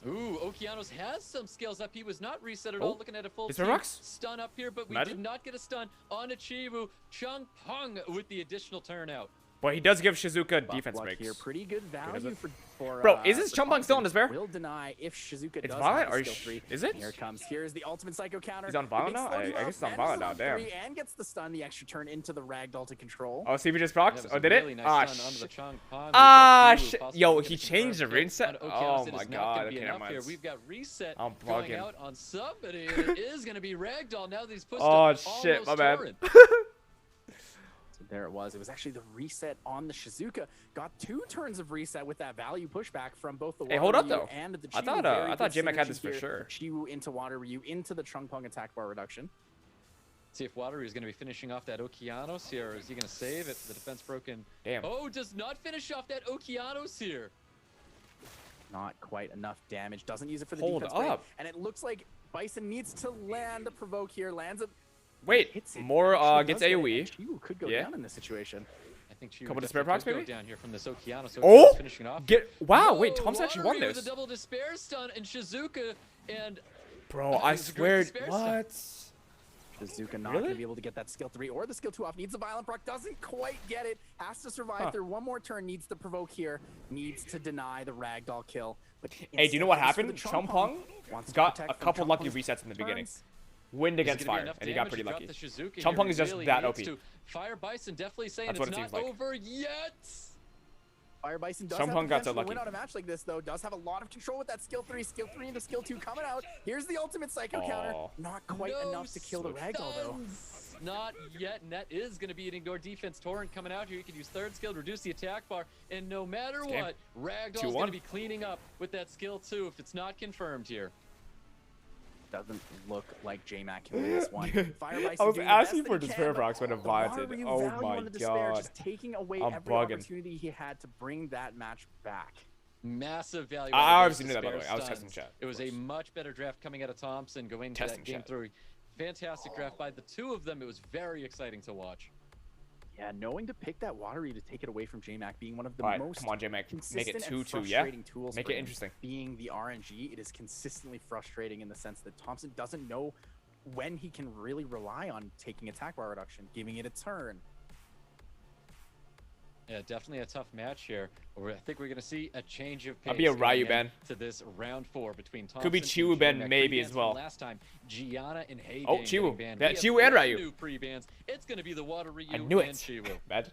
S3: Ooh, Okeanos has some skills up. He was not reset at
S1: Oh,
S3: all. Looking at a full
S1: Despair
S3: team
S1: rocks?
S3: stun up here, but we
S1: Imagine.
S3: did not get a stun on a Chiwu. Chung Pong with the additional turnout.
S1: But he does give Shizuka
S4: Buff
S1: defense
S4: luck
S1: breaks.
S4: here. Pretty good value
S1: it?
S4: for
S1: Bro, is this
S4: for
S1: Chompong still on
S4: Thompson.
S1: Despair?
S4: Will deny if Shizuka
S1: It's
S4: does
S1: Violet,
S4: have
S1: or
S4: the skill 3.
S1: is it?
S4: And here it comes. Here's the ultimate psycho counter.
S1: He's on
S4: The
S1: Violet
S4: big
S1: now?
S4: slow
S1: I
S4: you
S1: guess
S4: up,
S1: it's on
S4: manages
S1: Violet now, damn.
S4: 3 And gets the stun, the extra turn into the Ragdoll to control.
S1: Oh, see if he just
S3: That
S1: procs?
S3: was
S1: Oh,
S3: a
S1: did
S3: really
S1: it?
S3: nice
S1: Ah,
S3: stun onto the
S1: shit.
S3: Chung Pong. We've
S1: Ah,
S3: got Chiwu
S1: shit.
S3: possibly
S1: Yo,
S3: gonna
S1: he
S3: get
S1: changed the
S3: confirmed
S1: reset?
S3: on Okeanos.
S1: Oh
S3: It is
S1: my
S3: not
S1: God,
S3: gonna be
S1: okay,
S3: enough
S1: never
S3: here.
S1: mind.
S3: We've got reset
S1: I'm
S3: going
S1: bugging.
S3: out on somebody. It is going to be Ragdoll now that he's pushed
S1: Oh,
S3: up
S1: shit, my
S3: almost
S1: bad.
S3: torrent.
S4: So there it was. It was actually the reset on the Shizuka. Got 2 turns of reset with that value pushback from both the
S1: Hey,
S4: Water
S1: hold up,
S4: Ryu
S1: though.
S4: and the Chiwu.
S1: I thought,
S4: Very
S1: I thought
S4: good
S1: J-Mac had
S4: synergy
S1: this for
S4: here.
S1: sure.
S4: Chiwu into Water Ryu into the Chung Pong attack bar reduction.
S3: See if Watery is going to be finishing off that Okeanos here, or is he going to save it? The defense broken.
S1: Damn.
S3: Oh, does not finish off that Okeanos here.
S4: Not quite enough damage. Doesn't use it for the
S1: Hold
S4: defense break.
S1: up.
S4: And it looks like Bison needs to land the provoke here. Lands it.
S1: Wait,
S4: hits it.
S1: more
S4: Actually
S1: gets
S4: does get it,
S1: AoE.
S4: and Chiwu could go
S1: Yeah.
S4: down in this situation.
S3: I think Chiwu
S1: Couple
S3: definitely
S1: despair procs,
S3: could go
S1: maybe?
S3: down here from this Okeanos.
S1: Oh!
S3: Okeanos finishing off.
S1: Wow, wait,
S3: Whoa,
S1: Thompson actually won
S3: Watery
S1: this.
S3: with a double despair stun and Shizuka and
S1: Bro,
S3: That
S1: I
S3: was a great
S1: swear.
S3: despair stun.
S1: What?
S4: Shizuka not
S1: Really?
S4: going to be able to get that skill 3 or the skill 2 off. Needs the violent proc. Doesn't quite get it. Has to survive
S1: Huh.
S4: through one more turn. Needs the provoke here. Needs to deny the ragdoll kill. But
S1: Hey, do you know what
S4: instead goes
S1: happened?
S4: for the
S1: Chompong
S4: Wants to
S1: got
S4: protect
S1: a
S4: from
S1: couple lucky
S4: Chompong's
S1: resets in the beginning.
S4: turns.
S1: Wind
S3: Is it
S1: against
S3: gonna be
S1: fire,
S3: enough
S1: and he got
S3: damage
S1: pretty
S3: to drop
S1: lucky.
S3: the Shizuka
S1: Chompong
S3: here?
S1: is just
S3: Really
S1: that
S3: needs
S1: OP.
S3: to. Fire Bison definitely saying
S1: That's
S3: it's
S1: what it
S3: not
S1: seems like.
S3: over yet.
S4: Fire Bison does
S1: Chompong
S4: have
S1: got
S4: the
S1: so
S4: potential to
S1: lucky.
S4: win on a match like this, though. Does have a lot of control with that skill 3 into skill 2 coming out. Here's the ultimate psycho counter.
S1: Aw.
S4: Not quite
S3: No
S4: enough to kill the ragdoll, though.
S3: stuns. Not yet, and that is going to be an ignore defense torrent coming out here. You can use third skill to reduce the attack bar, and no matter
S1: Game.
S3: what, Ragdoll's
S1: 2-1.
S3: going to be cleaning up with that skill 2 if it's not confirmed here.
S4: Doesn't look like J-Mac can win this one. Fire Bison
S1: I was
S4: doing the
S1: asking
S4: best
S1: for
S4: that he
S1: despair
S4: can, but
S1: procs when it
S4: the Water
S1: vaunted.
S4: Ryu
S1: Oh
S4: value
S1: my
S4: on the despair,
S1: God.
S4: just taking away
S1: I'm
S4: every
S1: bugging.
S4: opportunity he had to bring that match back.
S3: Massive value.
S1: I
S3: out of
S1: obviously
S3: those
S1: knew that, by the way.
S3: despair
S1: I was
S3: stuns.
S1: testing chat,
S3: It
S1: of
S3: was a much better draft coming out of Thompson going into
S1: Testing
S3: that game
S1: chat.
S3: 3. Fantastic draft by the two of them. It was very exciting to watch.
S4: Yeah, knowing to pick that Water Ryu to take it away from J-Mac being one of the
S1: All right,
S4: most
S1: come on, J-Mac. Make
S4: consistent
S1: it
S4: and
S1: 2-2, yeah?
S4: frustrating tools
S1: Make
S4: for
S1: it
S4: him.
S1: interesting.
S4: Being the RNG, it is consistently frustrating in the sense that Thompson doesn't know when he can really rely on taking attack bar reduction, giving it a turn.
S3: Yeah, definitely a tough match here. I think we're going to see a change of pace.
S1: I'll be a
S3: going
S1: Ryu
S3: in
S1: ban.
S3: to this round 4 between Thompson
S1: Could be
S3: and
S1: Chiwu ban
S3: J-Mac.
S1: maybe
S3: Pre-bans
S1: as
S3: from
S1: well.
S3: Last time, Gianna and Hayden
S1: Oh,
S3: getting
S1: Chiwu.
S3: banned.
S1: Yeah,
S3: We have
S1: Chiwu and
S3: brand
S1: Ryu.
S3: New pre-bans. It's going to be the Water Ryu
S1: I knew
S3: and
S1: it.
S3: Chiwu.
S1: Bad.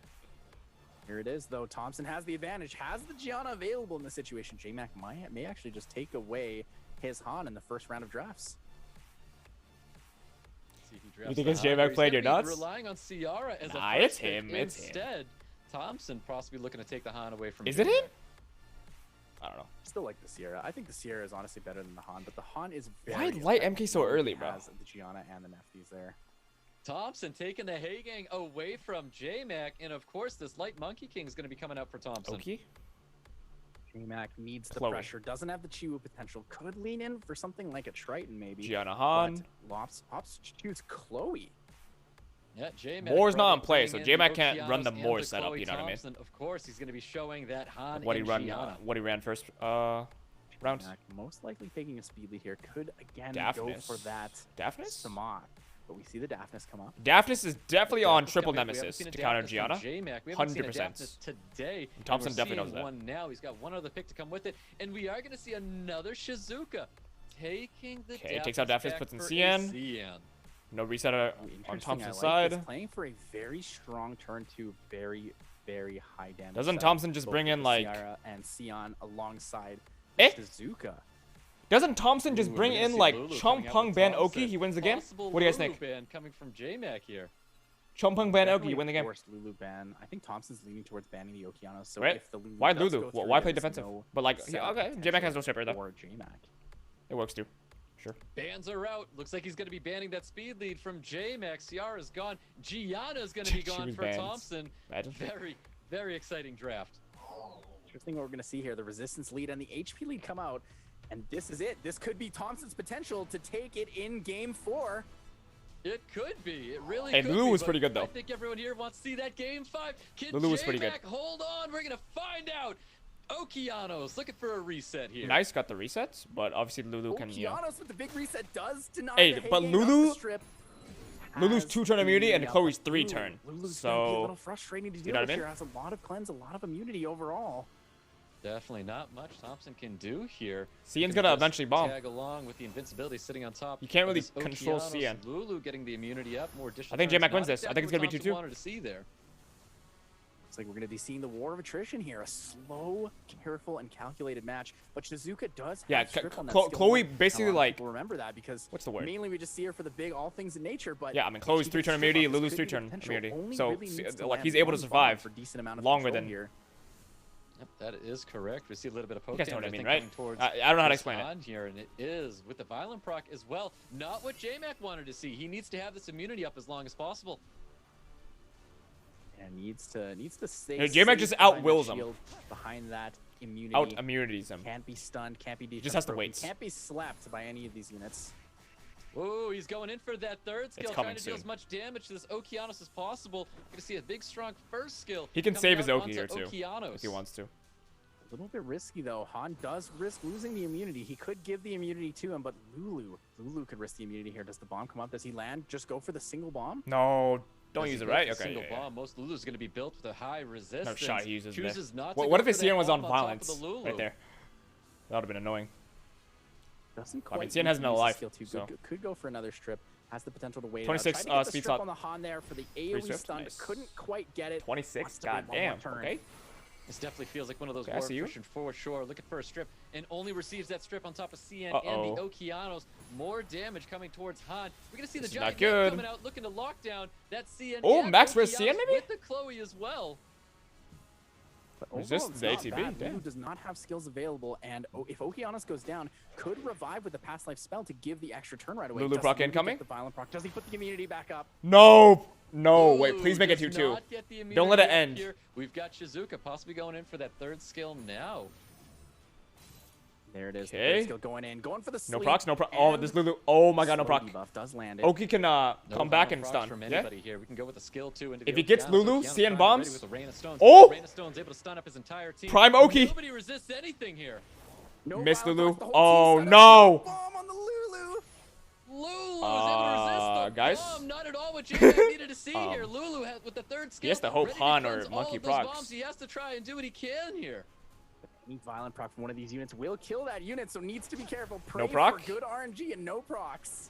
S4: Here it is, though. Thompson has the advantage, has the Gianna available in the situation. J-Mac may actually just take away his Han in the first round of drafts.
S1: You think it's J-Mac playing your nuts?
S3: Relying on Ciara as
S1: nah,
S3: a
S1: it's him. It's
S3: instead,
S1: him.
S3: Thompson possibly looking to take the Han away from.
S1: Is it him? I don't know.
S4: Still like the Sierra. I think the Sierra is honestly better than the Han, but the Han is very.
S1: Why light MK so early, bro?
S4: Has the Gianna and the Nefties there.
S3: Thompson taking the Hay Gang away from J-Mac, and of course this light Monkey King is going to be coming out for Thompson.
S1: Okay.
S4: J-Mac needs the
S1: Chloe.
S4: pressure, doesn't have the Chiwu potential, could lean in for something like a Triton maybe.
S1: Gianna Han.
S4: Lops choose Chloe.
S3: Yeah, J-Mac
S1: Moore's not in
S3: probably
S1: play,
S3: playing
S1: so
S3: in
S1: J-Mac
S3: the
S1: can't run the
S3: Okeanos
S1: Moore
S3: and the
S1: setup,
S3: Chloe
S1: you know what I mean?
S3: Thompson. Of course, he's going to be showing that Han
S1: What he
S3: and
S1: run?
S3: Gianna.
S1: What he ran first round?
S4: J-Mac most likely taking a speed lead here. Could again
S1: Daphnis.
S4: go for that.
S1: Daphnis?
S4: Samad. But we see the Daphnis come up.
S1: Daphnis is definitely on triple
S3: We haven't
S1: nemesis
S3: seen a
S1: to counter
S3: Daphnis from
S1: Gianna.
S3: J-Mac. We haven't seen a
S1: 100%.
S3: Daphnis today.
S1: And Thompson
S3: and we're
S1: definitely knows
S3: seeing
S1: that.
S3: one now. He's got one other pick to come with it, and we are going to see another Shizuka taking the.
S1: Okay, takes out
S3: Daphnis
S1: Daphnis,
S3: back
S1: puts in
S3: for a
S1: CN.
S3: CN.
S1: No reset on
S4: Interesting,
S1: Thompson's
S4: I like
S1: side.
S4: this. Playing for a very strong turn to very, very high damage.
S1: Doesn't
S4: setup,
S1: Thompson just
S4: both
S1: bring
S4: with
S1: in,
S4: the
S1: like-
S4: Ciara and Sion alongside
S1: Eh?
S4: Shizuka?
S1: Doesn't Thompson just
S3: Ooh,
S1: bring
S3: we're gonna
S1: in
S3: see
S1: like
S3: Lulu
S1: Chum
S3: coming out
S1: Pung
S3: with
S1: ban
S3: Thompson.
S1: Oki? He wins the game.
S3: Possible
S1: What do you guys
S3: Lulu
S1: think?
S3: ban coming from J-Mac here.
S1: Chum Pung ban Oki,
S4: Definitely
S1: you win the game.
S4: forced Lulu ban. I think Thompson's leaning towards banning the Okeanos. So
S1: Right?
S4: if the Lulu
S1: Why
S4: does
S1: Lulu?
S4: go through,
S1: Why play
S4: there's
S1: defensive?
S4: no
S1: But like,
S4: setup
S1: yeah, okay, J-Mac has no
S4: potential
S1: stripper though.
S4: for J-Mac.
S1: It works too. Sure.
S3: Bans are out. Looks like he's going to be banning that speed lead from J-Mac. Ciara's gone. Gianna's going to be
S1: She
S3: gone
S1: was
S3: for
S1: banned.
S3: Thompson.
S1: Imagine.
S3: Very, very exciting draft.
S4: Interesting what we're going to see here. The resistance lead and the HP lead come out. And this is it. This could be Thompson's potential to take it in game 4.
S3: It could be. It really
S1: Hey,
S3: could
S1: Lulu
S3: be,
S1: was
S3: but
S1: pretty good, though.
S3: I think everyone here wants to see that game 5. Can
S1: Lulu was pretty good.
S3: J-Mac hold on? We're going to find out. Okeanos looking for a reset here.
S1: Nice got the resets, but obviously Lulu can, you know.
S4: Okeanos with the big reset does deny
S1: Hey,
S4: the
S1: but
S4: Hay Gang of
S1: Lulu-
S4: the strip.
S1: Lulu's
S4: Has
S1: 2-turn immunity and
S4: the
S1: Chloe's
S4: upper.
S1: 3-turn.
S4: Lulu's
S1: So,
S4: gonna be a little frustrating to deal
S1: know what
S4: with
S1: I mean?
S4: here. Has a lot of cleanse, a lot of immunity overall.
S3: Definitely not much Thompson can do here.
S1: Cian's
S3: Can
S1: gonna
S3: just
S1: eventually bomb.
S3: Tag along with the invincibility sitting on top.
S1: You can't
S3: of
S1: really
S3: this
S1: control
S3: Okeanos.
S1: Cian.
S3: Lulu getting the immunity up. More additional
S1: I think
S3: turns.
S1: J-Mac
S3: Not
S1: wins this. I think it's gonna be
S3: exactly
S1: 2-2.
S3: what Thompson wanted to see there.
S4: Looks like we're going to be seeing the war of attrition here. A slow, careful, and calculated match. But Shizuka does have
S1: Yeah,
S4: strip on that
S1: Chloe
S4: skill one.
S1: basically,
S4: Now, a lot of
S1: like-
S4: people remember that because
S1: What's the word?
S4: mainly we just see her for the big all things in nature. But
S1: Yeah, I mean,
S4: if
S1: Chloe's
S4: she
S1: 3-turn
S4: gets strip
S1: immunity,
S4: off, this
S1: Lulu's
S4: could be
S1: 3-turn
S4: potential.
S1: immunity.
S4: Only
S1: So,
S4: really needs to
S1: like,
S4: land
S1: he's able to
S4: one bomb
S1: survive
S4: for a decent amount of
S1: longer
S4: control
S1: than-
S4: here.
S3: Yep, that is correct. We see a little bit of
S1: You
S3: poke
S1: guys know
S3: damage,
S1: what I mean,
S3: think,
S1: right?
S3: coming towards
S1: I don't know how to
S3: this
S1: explain it.
S3: Han here, and it is with the violent proc as well. Not what J-Mac wanted to see. He needs to have this immunity up as long as possible.
S4: And needs to stay.
S1: Yeah, J-Mac
S4: safe
S1: just
S4: behind
S1: out-wills
S4: that
S1: him.
S4: shield, behind that immunity.
S1: Out immunities him.
S4: Can't be stunned. Can't be
S1: just has to
S4: defense
S1: wait.
S4: broken, Can't be slapped by any of these units.
S3: Oh, he's going in for that third skill,
S1: coming
S3: trying to deal
S1: soon.
S3: as much damage to this Okeanos as possible. We're going to see a big, strong first skill.
S1: He can
S3: coming
S1: save his
S3: out
S1: Oki
S3: onto
S1: here too,
S3: Okeanos.
S1: if he wants to.
S4: A little bit risky though. Han does risk losing the immunity. He could give the immunity to him, but Lulu could risk the immunity here. Does the bomb come up? Does he land? Just go for the single bomb?
S1: No, don't
S3: As
S1: use
S3: he
S1: it,
S3: goes
S1: right?
S3: for
S1: Okay.
S3: single
S1: Yeah, yeah.
S3: bomb. Most Lulu's going to be built with a high resistance.
S1: No shot he uses
S3: Chooses
S1: there.
S3: not
S1: What,
S3: to
S1: what
S3: go
S1: if his
S3: for that
S1: CN was on
S3: bomb top of
S1: violence
S3: the Lulu.
S1: right there? That would have been annoying.
S4: Doesn't
S1: I mean,
S4: quite.
S1: CN has
S4: use
S1: no
S4: the
S1: life,
S4: skill too.
S1: so.
S4: Could go for another strip. Has the potential to wait.
S1: 26
S4: Tried to get the
S1: speed
S4: strip
S1: slot.
S4: on the Han there for the AoE
S1: strips,
S4: stun.
S1: nice.
S4: Couldn't quite get it.
S1: 26,
S4: Wants to wait one more
S1: goddamn.
S4: turn.
S1: Okay.
S3: This definitely feels like one of those
S1: Okay, I
S3: war
S1: see you.
S3: pushing for sure, looking for a strip, and only receives that strip on top of CN
S1: Uh-oh.
S3: and the Okeanos. More damage coming towards Han. We're gonna see the
S1: This is
S3: giant
S1: not good.
S3: coming out, looking to lock down that CN.
S1: Oh,
S3: and
S1: max versus
S3: Okeanos
S1: CN maybe?
S3: with the Chloe as well.
S4: But
S1: Resist
S4: overall, it's
S1: the
S4: not
S1: ATB,
S4: bad. Lulu
S1: damn.
S4: does not have skills available, and if Okeanos goes down, could revive with the past life spell to give the extra turn right away.
S1: Lulu
S4: Does
S1: proc
S4: Lulu
S1: incoming?
S4: get the violent proc? Does he put the immunity back up?
S1: No, no, wait,
S3: Lulu
S1: please make it
S3: does
S1: 2-2.
S3: not get the
S1: Don't let it
S3: immunity
S1: end.
S3: here. We've got Shizuka possibly going in for that third skill now.
S4: There it is. the
S1: Okay.
S4: third skill going in, going for the
S1: No
S4: sleep.
S1: procs, no proc. Oh,
S4: and
S1: this Lulu. Oh my god, no
S4: slow
S1: proc.
S4: debuff does land it.
S1: Oki can
S3: No
S1: come back
S3: violent
S1: and
S3: procs
S1: stun.
S3: from
S1: Yeah.
S3: anybody here. We can go with the skill too into
S1: If
S3: the
S1: he gets
S3: Okeanos.
S1: Lulu,
S3: Okeanos
S1: CN
S3: trying to
S1: bombs.
S3: ready with the Rain of Stones.
S1: Oh!
S3: Rain of Stones able to stun up his entire team.
S1: Prime Oki.
S3: Nobody resists anything here.
S4: No
S1: Miss
S4: violent
S1: Lulu.
S4: procs, the whole
S1: Oh,
S4: team set up.
S1: no.
S4: Bomb on the Lulu.
S3: Lulu was able to resist the
S1: guys?
S3: bomb. Not at all what J-Mac needed to see here. Lulu has, with the third skill.
S1: has to hope
S3: ready
S1: Han or
S3: cleanse all
S1: Monkey
S3: of those
S1: procs.
S3: bombs. He has to try and do what he can here.
S4: Any violent proc from one of these units will kill that unit, so needs to be careful. Pray
S1: proc?
S4: for good RNG and no procs.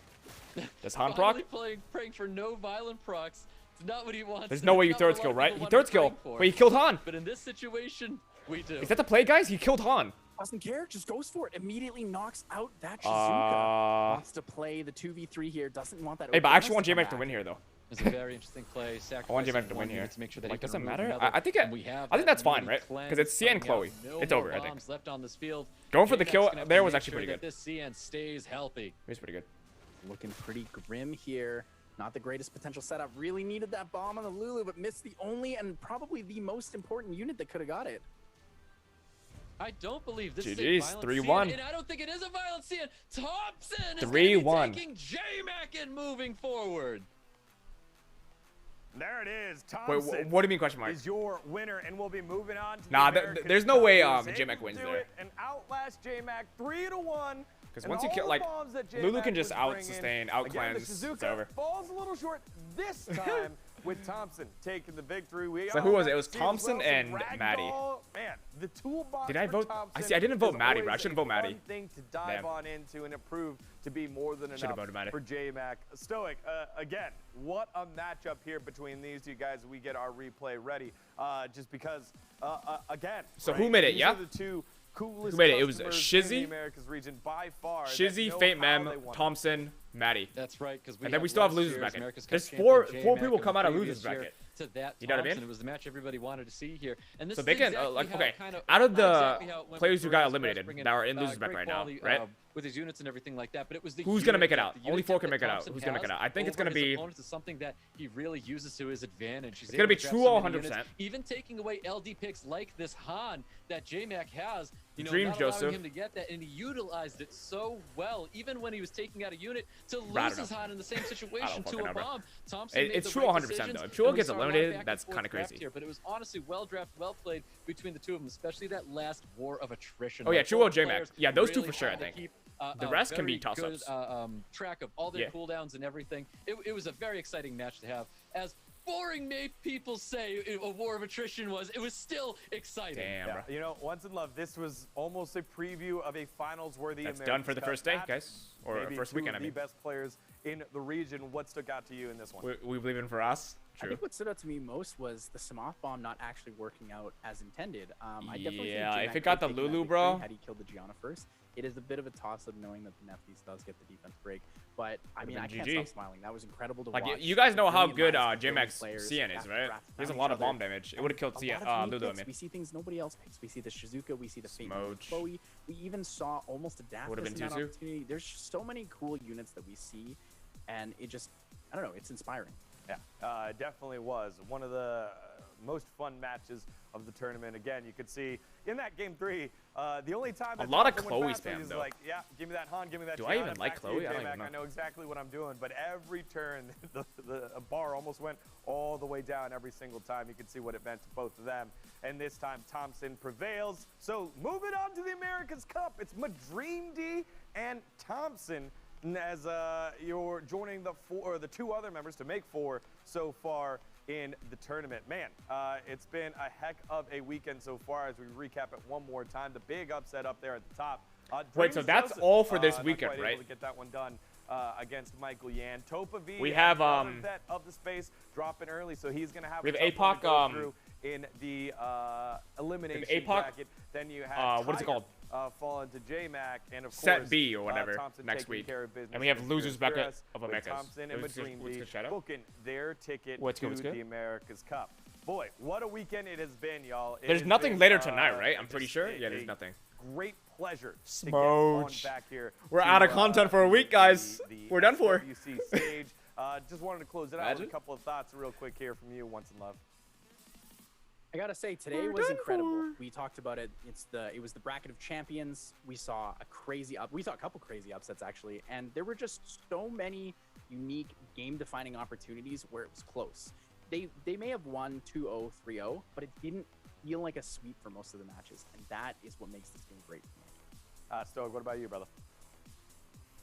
S1: Does Han proc?
S3: Finally praying for no violent procs It's not what he wants.
S1: There's no way you third skill, right? He third skill, but he killed Han.
S3: But in this situation, we do.
S1: Is that the play, guys? He killed Han.
S4: Doesn't care, just goes for it. Immediately knocks out that Shizuka. Wants to play the 2v3 here, doesn't want that.
S1: Hey, but I actually want J-Mac to win here, though.
S3: It's a very interesting play.
S1: I want J-Mac to win here.
S3: To make sure that
S1: like,
S3: does it
S1: matter?
S3: I
S1: think that's fine, right? Because it's CN Chloe. It's over, I think.
S3: Left on this field.
S1: Going for the kill there was actually pretty good.
S3: This CN stays healthy.
S1: It was pretty good.
S4: Looking pretty grim here. Not the greatest potential setup. Really needed that bomb on the Lulu, but missed the only and probably the most important unit that could have got it.
S3: I don't believe this is a
S1: GG's,
S3: violent
S1: 3-1.
S3: CN, and I don't think it is a violent CN. Thompson is
S1: 3-1.
S3: taking J-Mac and moving forward.
S2: There it is. Thompson.
S1: Wait, what do you mean question mark?
S2: Is your winner, and we'll be moving on to
S1: Nah,
S2: the
S1: there's no way
S2: Americas.
S1: J-Mac wins
S2: Do
S1: there.
S2: it and outlast J-Mac 3-1.
S1: Because once you kill, like, Lulu can just out-sustain, out-cleanse, it's over.
S2: Falls a little short this time with Thompson taking the victory.
S1: So who was it? It was Thompson and Maddie.
S2: Man, the toolbox
S1: Did I
S2: for
S1: vote?
S2: Thompson
S1: I didn't vote
S2: is
S1: Maddie, bro. I
S2: always
S1: shouldn't
S2: a
S1: vote Maddie.
S2: fun thing to dive on into, and it proved to be more than enough
S1: voted Maddie.
S2: for J-Mac. Stoic, again, what a matchup here between these two guys. We get our replay ready, just because, again.
S1: So
S2: right?
S1: who made it?
S2: These
S1: Yeah.
S2: are the two coolest
S1: Who made it? It was
S2: customers in the
S1: Shizzy,
S2: Americas region by far.
S1: Shizzy, Fate Mem, Thompson, Maddie.
S3: That's right, because
S1: And then we still have losers bracket. There's four people come out of losers bracket.
S3: To that
S1: you know what I mean?
S3: It was the match everybody wanted to see here. And this
S1: so
S3: is
S1: they can
S3: exactly
S1: like
S3: how
S1: okay.
S3: kind of,
S1: Out of the
S3: exactly how it went
S1: players who
S3: with
S1: got
S3: Perez,
S1: eliminated
S3: bringing,
S1: that are in losers
S3: great
S1: bracket right now,
S3: quality,
S1: right?
S3: With his units and everything like that, but it was the
S1: Who's gonna make it
S3: unit
S1: out?
S3: depth, the
S1: Only
S3: unit
S1: 4
S3: depth
S1: can make
S3: that
S1: it out.
S3: Thompson
S1: Who's gonna make it
S3: has
S1: out? I think it's
S3: over
S1: gonna
S3: his
S1: be.
S3: opponents is something that he really uses to his advantage.
S1: It's gonna be true 100%.
S3: Even taking away LD picks like this Han that J-Mac has, you know,
S1: Dreams,
S3: not allowing
S1: Joseph.
S3: him to get that, and he utilized it so well, even when he was taking out a unit to
S1: I
S3: lose
S1: don't
S3: his
S1: know.
S3: Han in the same situation to
S1: fucking
S3: a
S1: know, bro.
S3: bomb. Thompson made
S1: It's
S3: the
S1: true
S3: right
S1: 100%
S3: decisions,
S1: though. If Chuo
S3: and we
S1: gets
S3: saw a lot of
S1: eliminated,
S3: back and
S1: that's
S3: forth
S1: kind of
S3: draft
S1: crazy.
S3: here, but it was honestly well drafted, well played between the two of them, especially that last war of attrition.
S1: Oh yeah,
S3: Like,
S1: Chuo,
S3: both
S1: J-Mac.
S3: players
S1: Yeah, those two
S3: really
S1: for sure. I
S3: had to
S1: think.
S3: keep,
S1: The rest can be
S3: very good,
S1: toss-ups.
S3: Track of all their
S1: Yeah.
S3: cooldowns and everything. It was a very exciting match to have. As boring may people say a war of attrition was, it was still exciting.
S1: Damn,
S2: Yeah,
S1: bro.
S2: you know, once in love, this was almost a preview of a finals-worthy.
S1: That's done for the first day, guys, or
S2: maybe
S1: first
S2: two
S1: weekend. I
S2: of
S1: mean,
S2: the best players in the region. What stuck out to you in this one?
S1: we believe in for us.
S4: I
S1: True.
S4: think what stood out to me most was the Samoth bomb not actually working out as intended. I definitely
S1: Yeah,
S4: think
S1: if it got the
S4: could have taken that
S1: Lulu,
S4: victory
S1: bro.
S4: had he killed the Gianna first. It is a bit of a toss-up knowing that the Nephthys does get the defense break, but I mean, I can't
S1: GG.
S4: stop smiling. That was incredible to
S1: Like
S4: watch.
S1: you guys know how
S4: Really
S1: good
S4: nice
S1: J-Mac's
S4: players
S1: CN is,
S4: draft
S1: right?
S4: around
S1: He has a
S4: each
S1: lot of
S4: other.
S1: bomb damage. It would have killed
S4: A
S1: CN,
S4: lot of unique
S1: Lulu. I
S4: picks.
S1: mean,
S4: We see things nobody else picks. We see the Shizuka, we see the Fate
S1: Smoach.
S4: Chloe. We even saw almost a Daphnis
S1: Would've been
S4: in that
S1: Tuzu.
S4: opportunity. There's just so many cool units that we see, and it just, I don't know, it's inspiring.
S2: Yeah, it definitely was one of the most fun matches of the tournament. Again, you could see in that game 3, the only time that
S1: A lot of
S2: Thompson went
S1: Chloe
S2: fast was
S1: spam,
S2: he's
S1: though.
S2: like, yeah, give me that Han, give me that.
S1: Do I
S2: Gianna,
S1: even like
S2: back to you,
S1: Chloe? I don't
S2: J-Mac.
S1: even know.
S2: I know exactly what I'm doing, but every turn, the bar almost went all the way down every single time. You could see what it meant to both of them. And this time, Thompson prevails. So moving on to the America's Cup, it's Madream D and Thompson as you're joining the 2 other members to make 4 so far in the tournament. Man, it's been a heck of a weekend so far. As we recap it one more time, the big upset up there at the top.
S1: Wait, so
S2: Dreams
S1: that's
S2: Joseph,
S1: all for this
S2: not
S1: weekend,
S2: quite
S1: right?
S2: Able to get that one done against Michael Yan. Topa V,
S1: We have,
S2: another vet of the space, dropping early, so he's going to have
S1: we have
S2: a tough one to go
S1: APOC,
S2: through in the elimination
S1: APOC,
S2: bracket. Then you have
S1: what is it
S2: Tiger,
S1: called?
S2: falling to J-Mac, and of
S1: Set
S2: course,
S1: B or whatever
S2: Thompson
S1: next
S2: taking
S1: week.
S2: care of business
S1: And we have
S2: against
S1: losers bracket
S2: Perez
S1: of
S2: with
S1: Americas.
S2: Thompson and
S1: What's good,
S2: Madream D
S1: shout out?
S2: booking their ticket
S1: What's good,
S2: to
S1: what's good?
S2: the America's Cup. Boy, what a weekend it has been, y'all. It
S1: There's
S2: has
S1: nothing
S2: been,
S1: later tonight, right? I'm
S2: just
S1: pretty sure.
S2: a-
S1: Yeah, there's
S2: a
S1: nothing.
S2: Great pleasure to get on
S1: Smoach.
S2: back here.
S1: We're
S2: to,
S1: out of content for a week, guys.
S2: the
S1: We're done for.
S2: SWC stage. Just wanted to close it out
S1: Imagine.
S2: with a couple of thoughts real quick here from you, Once in Love.
S4: I gotta say, today
S1: We're
S4: was
S1: done
S4: incredible.
S1: for.
S4: We talked about it. It was the bracket of champions. We saw we saw a couple crazy upsets actually, and there were just so many unique game-defining opportunities where it was close. They may have won 2-0, 3-0, but it didn't feel like a sweep for most of the matches, and that is what makes this game great for me.
S2: Stoic, what about you, brother?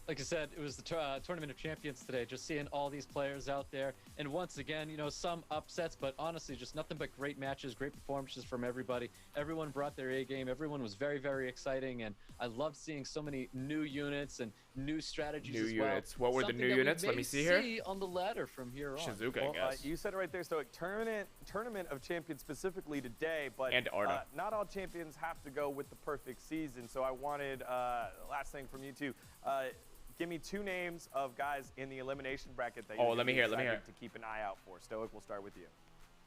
S3: Like I said, it was the Tournament of Champions today, just seeing all these players out there. And once again, you know, some upsets, but honestly, just nothing but great matches, great performances from everybody. Everyone brought their A game. Everyone was very, very exciting. And I loved seeing so many new units and new strategies
S1: New
S3: as well.
S1: units. What were the
S3: Something
S1: new
S3: that we
S1: units? Let
S3: may
S1: me see here.
S3: on the ladder from here on.
S1: Shizuka,
S2: Well,
S1: I guess.
S2: you said it right there, Stoic. Tournament of Champions specifically today, but
S1: And Arda.
S2: not all champions have to go with the perfect season. So I wanted, last thing from you two, give me 2 names of guys in the elimination bracket that you're
S1: let me hear it,
S2: to keep an eye out for. Stoic, we'll start with you.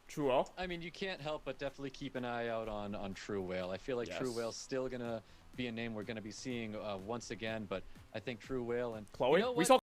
S1: True.
S3: I mean, you can't help but definitely keep an eye out on True Whale. I feel like
S1: Yes.
S3: True Whale's still gonna be a name we're gonna be seeing once again, but I think True Whale and
S1: Chloe.
S3: you know
S1: We
S3: what?
S1: saw